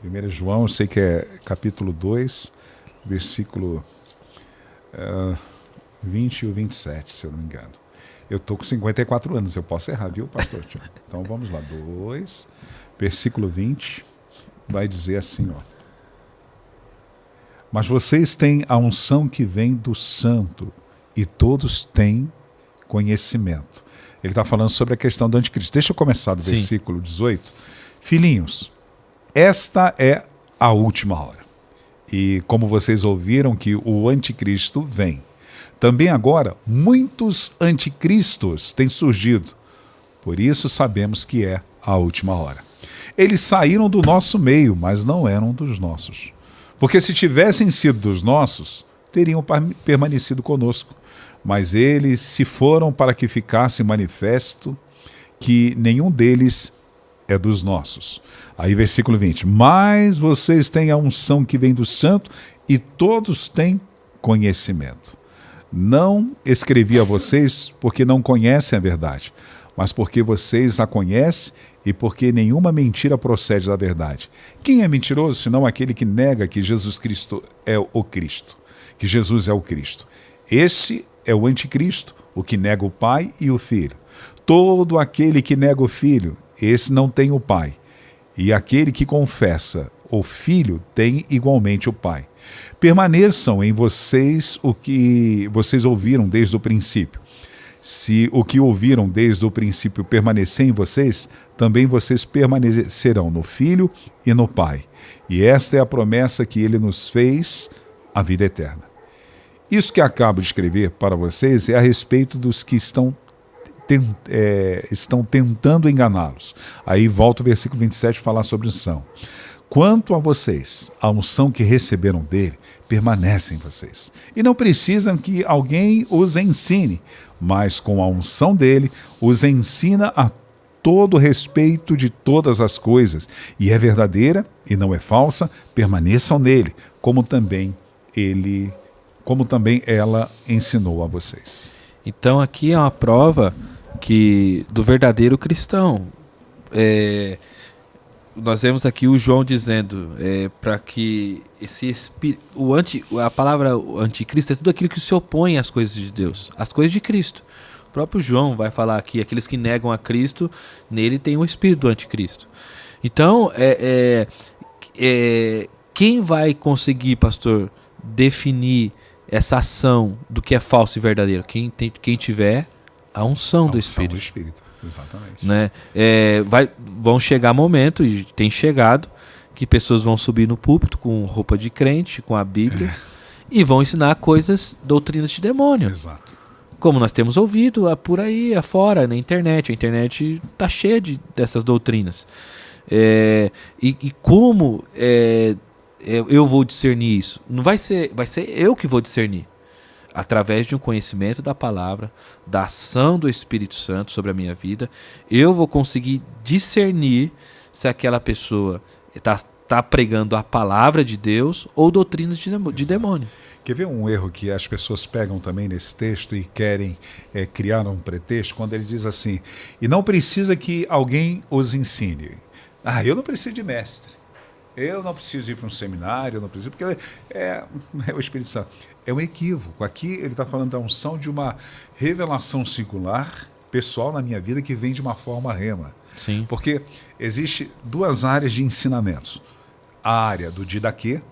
S1: 1 João, eu sei que é capítulo 2, versículo 20 e o 27, se eu não me engano. Eu estou com 54 anos, eu posso errar, viu, pastor? Então vamos lá, 2, versículo 20, vai dizer assim, ó. Mas vocês têm a unção que vem do Santo, e todos têm conhecimento. Ele está falando sobre a questão do anticristo. Deixa eu começar do versículo 18. Filhinhos, esta é a última hora. E como vocês ouviram que o anticristo vem, também agora muitos anticristos têm surgido. Por isso sabemos que é a última hora. Eles saíram do nosso meio, mas não eram dos nossos. Porque se tivessem sido dos nossos, teriam permanecido conosco. Mas eles se foram para que ficasse manifesto que nenhum deles é dos nossos. Aí versículo 20. Mas vocês têm a unção que vem do Santo e todos têm conhecimento. Não escrevi a vocês porque não conhecem a verdade, mas porque vocês a conhecem e porque nenhuma mentira procede da verdade. Quem é mentiroso senão aquele que nega que Jesus Cristo é o Cristo, que Jesus é o Cristo? Esse é o anticristo, o que nega o Pai e o Filho. Todo aquele que nega o Filho, esse não tem o Pai. E aquele que confessa o Filho tem igualmente o Pai. Permaneçam em vocês o que vocês ouviram desde o princípio. Se o que ouviram desde o princípio permanecer em vocês, também vocês permanecerão no Filho e no Pai. E esta é a promessa que ele nos fez, a vida eterna. Isso que acabo de escrever para vocês é a respeito dos que estão tentando enganá-los. Aí volta o versículo 27 falar sobre unção. Quanto a vocês, a unção que receberam dele permanece em vocês. E não precisam que alguém os ensine, mas com a unção dele os ensina a todo respeito de todas as coisas. E é verdadeira e não é falsa, permaneçam nele, como também ela ensinou a vocês.
S2: Então aqui é uma prova do verdadeiro cristão. Nós vemos aqui o João dizendo para que esse espírito, a palavra anticristo é tudo aquilo que se opõe às coisas de Deus, às coisas de Cristo. O próprio João vai falar aqui, aqueles que negam a Cristo, nele tem o espírito do anticristo. Então, quem vai conseguir, pastor, definir essa ação do que é falso e verdadeiro? Quem tiver a unção do Espírito.
S1: Exatamente.
S2: Né? Vão chegar momentos, e tem chegado, que pessoas vão subir no púlpito com roupa de crente, com a Bíblia, e vão ensinar doutrinas de demônio.
S1: Exato.
S2: Como nós temos ouvido por aí afora, na internet. A internet está cheia dessas doutrinas. E como eu vou discernir isso? Não vai ser eu que vou discernir. Através de um conhecimento da palavra, da ação do Espírito Santo sobre a minha vida, eu vou conseguir discernir se aquela pessoa está pregando a palavra de Deus ou doutrinas de demônio.
S1: Quer ver um erro que as pessoas pegam também nesse texto e querem criar um pretexto? Quando ele diz assim, e não precisa que alguém os ensine. Eu não preciso de mestre. Eu não preciso ir para um seminário, eu não preciso, porque é o Espírito Santo. É um equívoco. Aqui ele está falando da unção de uma revelação singular, pessoal na minha vida, que vem de uma forma rema.
S2: Sim.
S1: Porque existe duas áreas de ensinamentos. A área do didaquê,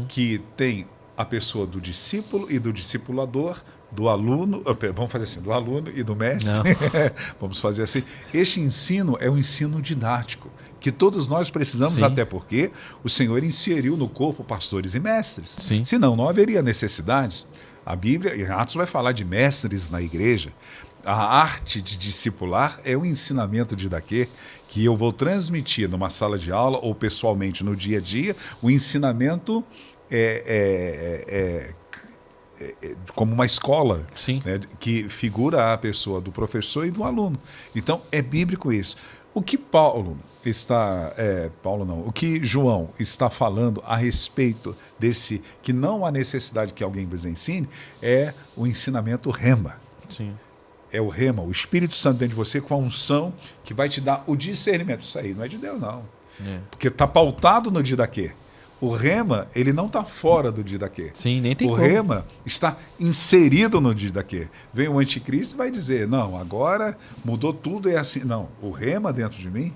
S1: que tem a pessoa do discípulo e do discipulador, do aluno, vamos fazer assim, do aluno e do mestre. Vamos fazer assim. Este ensino é um ensino didático, que todos nós precisamos,
S2: Sim.
S1: até porque o Senhor inseriu no corpo pastores e mestres.
S2: Sim.
S1: Senão, não haveria necessidade. A Bíblia, em Atos, vai falar de mestres na igreja. A arte de discipular é o ensinamento didaquê que eu vou transmitir numa sala de aula ou pessoalmente no dia a dia. O ensinamento é como uma escola,
S2: Sim.
S1: né, que figura a pessoa do professor e do aluno. Então, é bíblico isso. O que o que João está falando a respeito desse, que não há necessidade que alguém vos ensine, é o ensinamento rema.
S2: Sim.
S1: É o rema, o Espírito Santo dentro de você com a unção que vai te dar o discernimento. Isso aí não é de Deus, não. Porque está pautado no didaquê. O rema, ele não está fora do didaquê.
S2: Sim, nem tem
S1: o
S2: como.
S1: rema está inserido no didaquê. Vem o anticristo e vai dizer, não, agora mudou tudo, é assim. Não, o rema dentro de mim,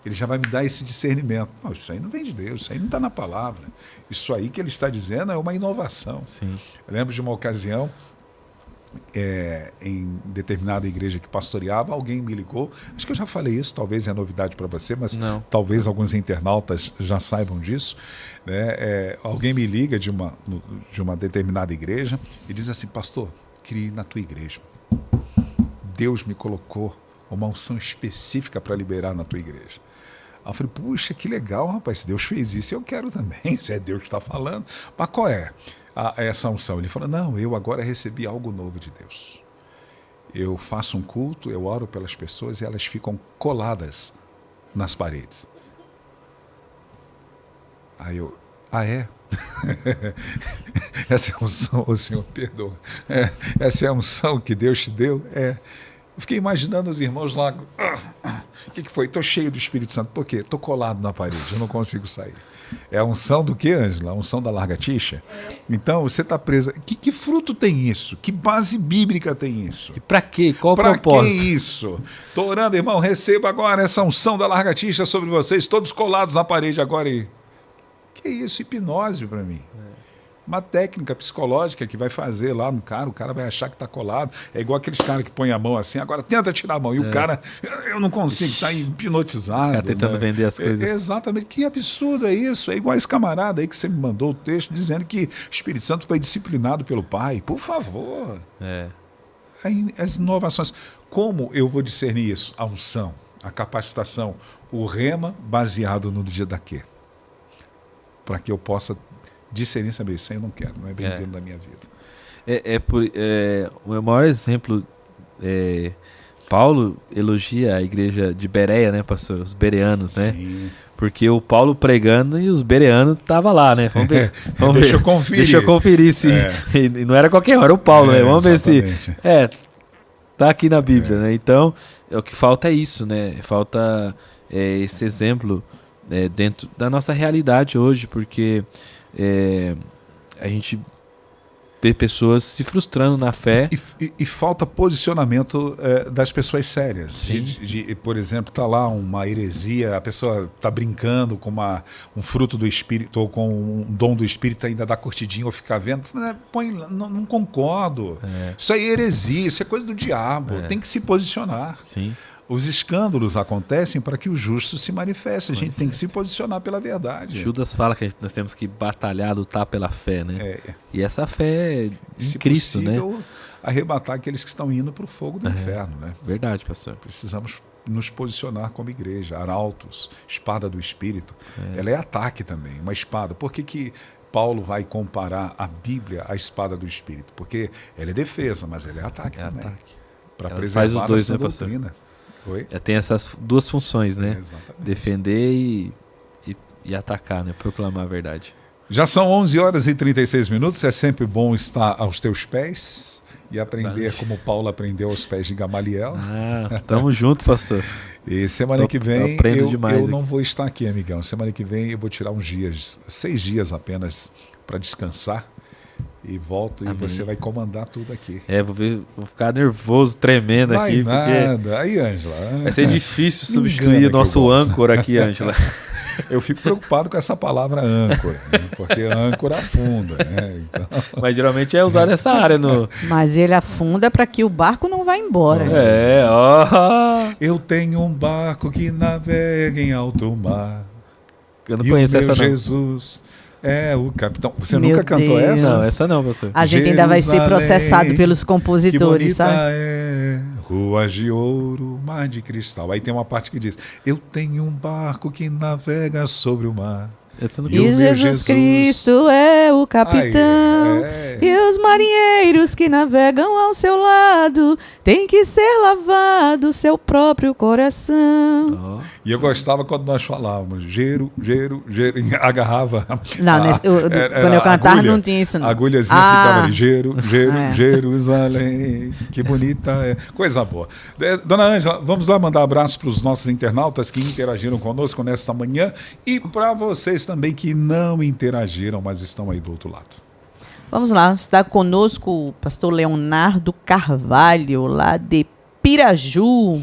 S1: ele já vai me dar esse discernimento. Não, isso aí não vem de Deus, isso aí não está na palavra. Isso aí que ele está dizendo é uma inovação.
S2: Sim.
S1: Eu lembro de uma ocasião, em determinada igreja que pastoreava, alguém me ligou, acho que eu já falei isso, talvez é novidade para você, mas
S2: Não.
S1: talvez alguns internautas já saibam disso, né? Alguém me liga de uma determinada igreja e diz assim, pastor, queria ir na tua igreja, Deus me colocou uma unção específica para liberar na tua igreja. Aí eu falei, puxa, que legal, rapaz, se Deus fez isso, eu quero também, se é Deus que está falando. Mas qual é essa unção? Ele falou, não, eu agora recebi algo novo de Deus. Eu faço um culto, eu oro pelas pessoas e elas ficam coladas nas paredes. Aí eu, é? Essa é a unção, o Senhor perdoa. Essa é a unção que Deus te deu? Eu fiquei imaginando os irmãos lá. O que foi? Estou cheio do Espírito Santo. Por quê? Estou colado na parede, eu não consigo sair. É a unção do quê, Ângela? A unção da largatixa? Então, você está presa. Que fruto tem isso? Que base bíblica tem isso?
S2: E para quê? Qual o
S1: propósito? Para que isso? Estou orando, irmão, receba agora essa unção da largatixa sobre vocês, todos colados na parede agora. Que isso? Hipnose para mim. Uma técnica psicológica que vai fazer lá no cara, o cara vai achar que está colado. É igual aqueles caras que põem a mão assim, agora tenta tirar a mão. E o cara, eu não consigo, está hipnotizado. Os caras
S2: tentando vender as coisas.
S1: Exatamente. Que absurdo é isso? É igual esse camarada aí que você me mandou o texto dizendo que o Espírito Santo foi disciplinado pelo Pai. Por favor. As inovações. Como eu vou discernir isso? A unção, a capacitação, o rema baseado no dia daquê. Para que eu possa discernir, saber isso aí eu não quero, não é bem-vindo na minha vida.
S2: O maior exemplo, Paulo elogia a igreja de Bereia, né, pastor? Os bereanos, né?
S1: Sim.
S2: Porque o Paulo pregando e os bereanos estavam lá, né? Vamos ver.
S1: Deixa eu conferir.
S2: Deixa eu conferir se. E não era qualquer hora, o Paulo, né? Vamos
S1: exatamente.
S2: ver se. Tá aqui na Bíblia, né? Então, o que falta é isso, né? Falta esse exemplo dentro da nossa realidade hoje, porque a gente vê pessoas se frustrando na fé.
S1: E falta posicionamento das pessoas sérias.
S2: Sim.
S1: Por exemplo, está lá uma heresia, a pessoa está brincando com um fruto do Espírito ou com um dom do Espírito, ainda dá curtidinha ou ficar vendo. Não concordo. Isso aí é heresia, isso é coisa do diabo. Tem que se posicionar.
S2: Sim.
S1: Os escândalos acontecem para que o justo se manifeste. A gente tem que se posicionar pela verdade.
S2: Judas fala que nós temos que batalhar, lutar pela fé, né? E essa fé é em Cristo,
S1: possível,
S2: né?
S1: Arrebatar aqueles que estão indo para o fogo do inferno, né?
S2: Verdade, pastor.
S1: Precisamos nos posicionar como igreja, arautos, espada do Espírito. Ela é ataque também, uma espada. Por que Paulo vai comparar a Bíblia à espada do Espírito? Porque ela é defesa, mas ela é ataque também. Para preservar
S2: faz os dois,
S1: a
S2: né, pastor?
S1: doutrina. Oi?
S2: Tem essas duas funções, né?
S1: Exatamente.
S2: Defender e atacar, né? Proclamar a verdade.
S1: Já são 11h36. É sempre bom estar aos teus pés e aprender como Paulo aprendeu aos pés de Gamaliel.
S2: Tamo junto, pastor.
S1: E semana que vem eu não vou estar aqui, amigão. Semana que vem eu vou tirar uns dias, 6 dias apenas, para descansar. E volto. Amém. E você vai comandar tudo aqui.
S2: Vou ficar nervoso, tremendo aqui.
S1: Nada.
S2: Porque
S1: aí, Ângela.
S2: Vai ser difícil substituir o nosso âncora aqui, Ângela.
S1: Eu fico preocupado com essa palavra âncora, né? Porque âncora afunda, né? Então...
S2: Mas geralmente é usado nessa área.
S3: Mas ele afunda para que o barco não vá embora.
S1: Eu tenho um barco que navega em alto mar.
S2: Eu não conheço essa, não.
S1: Jesus é o capitão. Você nunca cantou essa?
S2: Não, essa não, você.
S3: A gente ainda vai ser processado pelos compositores, sabe?
S1: ruas de ouro, mar de cristal. Aí tem uma parte que diz: eu tenho um barco que navega sobre o mar.
S3: E Jesus Cristo é o capitão. E os marinheiros que navegam ao seu lado têm que ser lavado seu próprio coração.
S1: E eu gostava quando nós falávamos gero, agarrava.
S3: Não, quando eu cantava não tinha isso não.
S1: A agulhazinha ficava ali, Jerusalém, que bonita é. Coisa boa. Dona Ângela, vamos lá mandar abraço para os nossos internautas que interagiram conosco nesta manhã e para vocês também que não interagiram, mas estão aí do outro lado.
S3: Vamos lá, está conosco o pastor Leonardo Carvalho, lá de Piraju.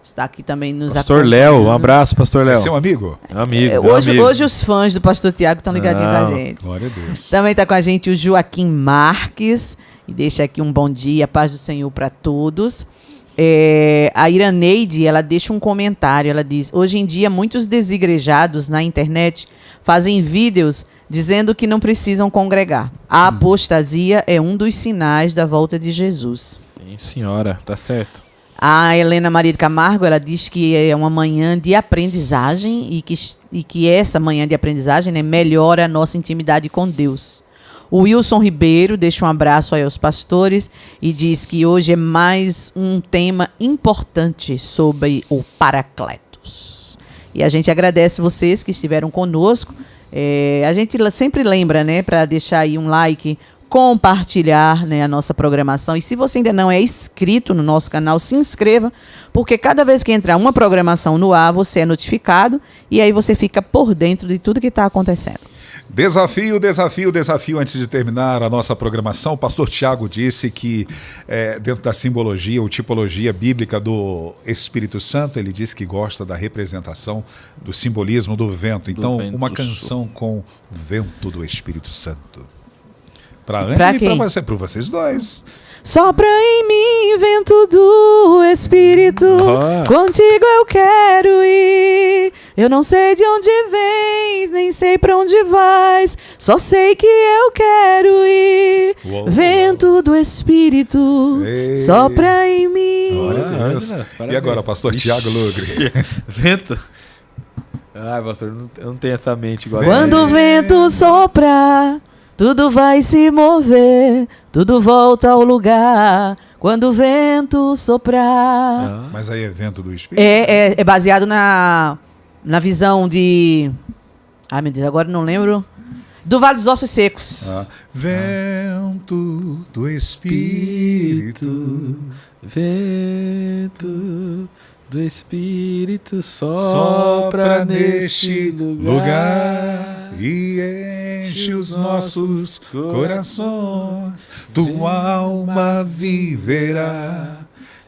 S3: Está aqui também nos
S2: Pastor Léo, um abraço, Pastor Léo.
S1: É seu amigo?
S2: Amigo,
S3: hoje os fãs do pastor Tiago estão ligadinhos com a gente.
S1: Glória a Deus.
S3: Também está com a gente o Joaquim Marques, e deixa aqui um bom dia, paz do Senhor para todos. A Iraneide, ela deixa um comentário, ela diz: hoje em dia muitos desigrejados na internet fazem vídeos dizendo que não precisam congregar. A apostasia é um dos sinais da volta de Jesus.
S2: Sim, senhora, tá certo.
S3: A Helena Maria de Camargo, ela diz que é uma manhã de aprendizagem e que essa manhã de aprendizagem, né, melhora a nossa intimidade com Deus. O Wilson Ribeiro deixa um abraço aí aos pastores e diz que hoje é mais um tema importante sobre o Paracletos. E a gente agradece vocês que estiveram conosco. A gente sempre lembra, né, para deixar aí um like, compartilhar, né, a nossa programação. E se você ainda não é inscrito no nosso canal, se inscreva, porque cada vez que entrar uma programação no ar, você é notificado e aí você fica por dentro de tudo que está acontecendo.
S1: Desafio. Antes de terminar a nossa programação, o pastor Tiago disse que dentro da simbologia ou tipologia bíblica do Espírito Santo, ele disse que gosta da representação do simbolismo do vento. Então, uma canção com vento do Espírito Santo. Para Ângela e para vocês dois.
S3: Sopra em mim, vento do Espírito, contigo eu quero ir. Eu não sei de onde vens, nem sei pra onde vais, só sei que eu quero ir. Vento do Espírito, sopra em mim.
S1: E agora, pastor Tiago Lugre?
S2: Vento? Ai, pastor, eu não tenho essa mente igual.
S3: Quando o vento sopra, tudo vai se mover, tudo volta ao lugar, quando o vento soprar.
S1: Mas aí é vento do Espírito?
S3: É baseado na visão de... Ai, meu Deus, agora não lembro. Do Vale dos Ossos Secos.
S1: Vento do Espírito.
S2: Vento do Espírito sopra neste lugar
S1: e enche os nossos corações. Tua alma viverá,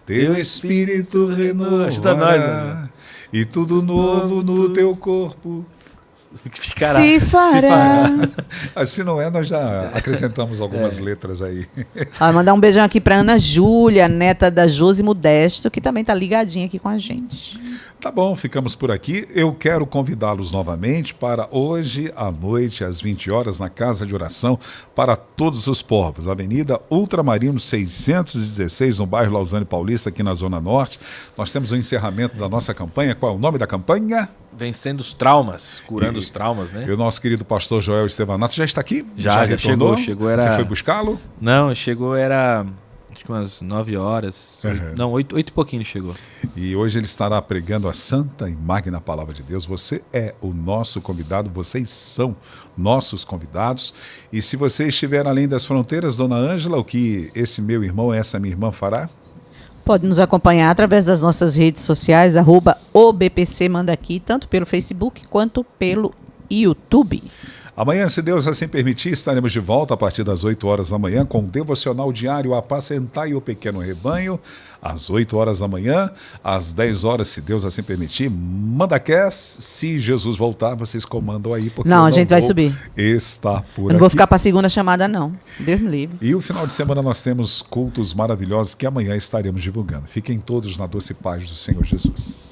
S1: teu Espírito renovará, e tudo novo no teu corpo
S3: se fará.
S1: Se não é, nós já acrescentamos algumas letras aí.
S3: Mandar um beijão aqui para Ana Júlia, neta da Josi Modesto, que também está ligadinha aqui com a gente.
S1: Tá bom, ficamos por aqui. Eu quero convidá-los novamente para hoje à noite, às 20 horas, na Casa de Oração para Todos os Povos, Avenida Ultramarino 616, no bairro Lausanne Paulista, aqui na Zona Norte. Nós temos o encerramento da nossa campanha. Qual é o nome da campanha?
S2: Vencendo os traumas, curando os traumas, né?
S1: E o nosso querido pastor Joel Estevanato já está aqui?
S2: Já chegou.
S1: Você foi buscá-lo?
S2: Não, chegou, acho que umas 9 horas. Não, 8 e pouquinho chegou.
S1: E hoje ele estará pregando a santa e magna palavra de Deus. Você é o nosso convidado, vocês são nossos convidados. E se você estiver além das fronteiras, dona Ângela, o que esse meu irmão, essa minha irmã fará?
S3: Pode nos acompanhar através das nossas redes sociais, @OBPC Manda Aqui, tanto pelo Facebook quanto pelo YouTube.
S1: Amanhã, se Deus assim permitir, estaremos de volta a partir das 8 horas da manhã com o devocional diário Apacentai o Pequeno Rebanho, às 8 horas da manhã, às 10 horas, se Deus assim permitir. Mandaquest, se Jesus voltar, vocês comandam aí, porque
S3: não, a gente vai subir.
S1: Está por
S3: Eu não vou ficar para a segunda chamada, não. Deus me livre.
S1: E o final de semana nós temos cultos maravilhosos que amanhã estaremos divulgando. Fiquem todos na doce paz do Senhor Jesus.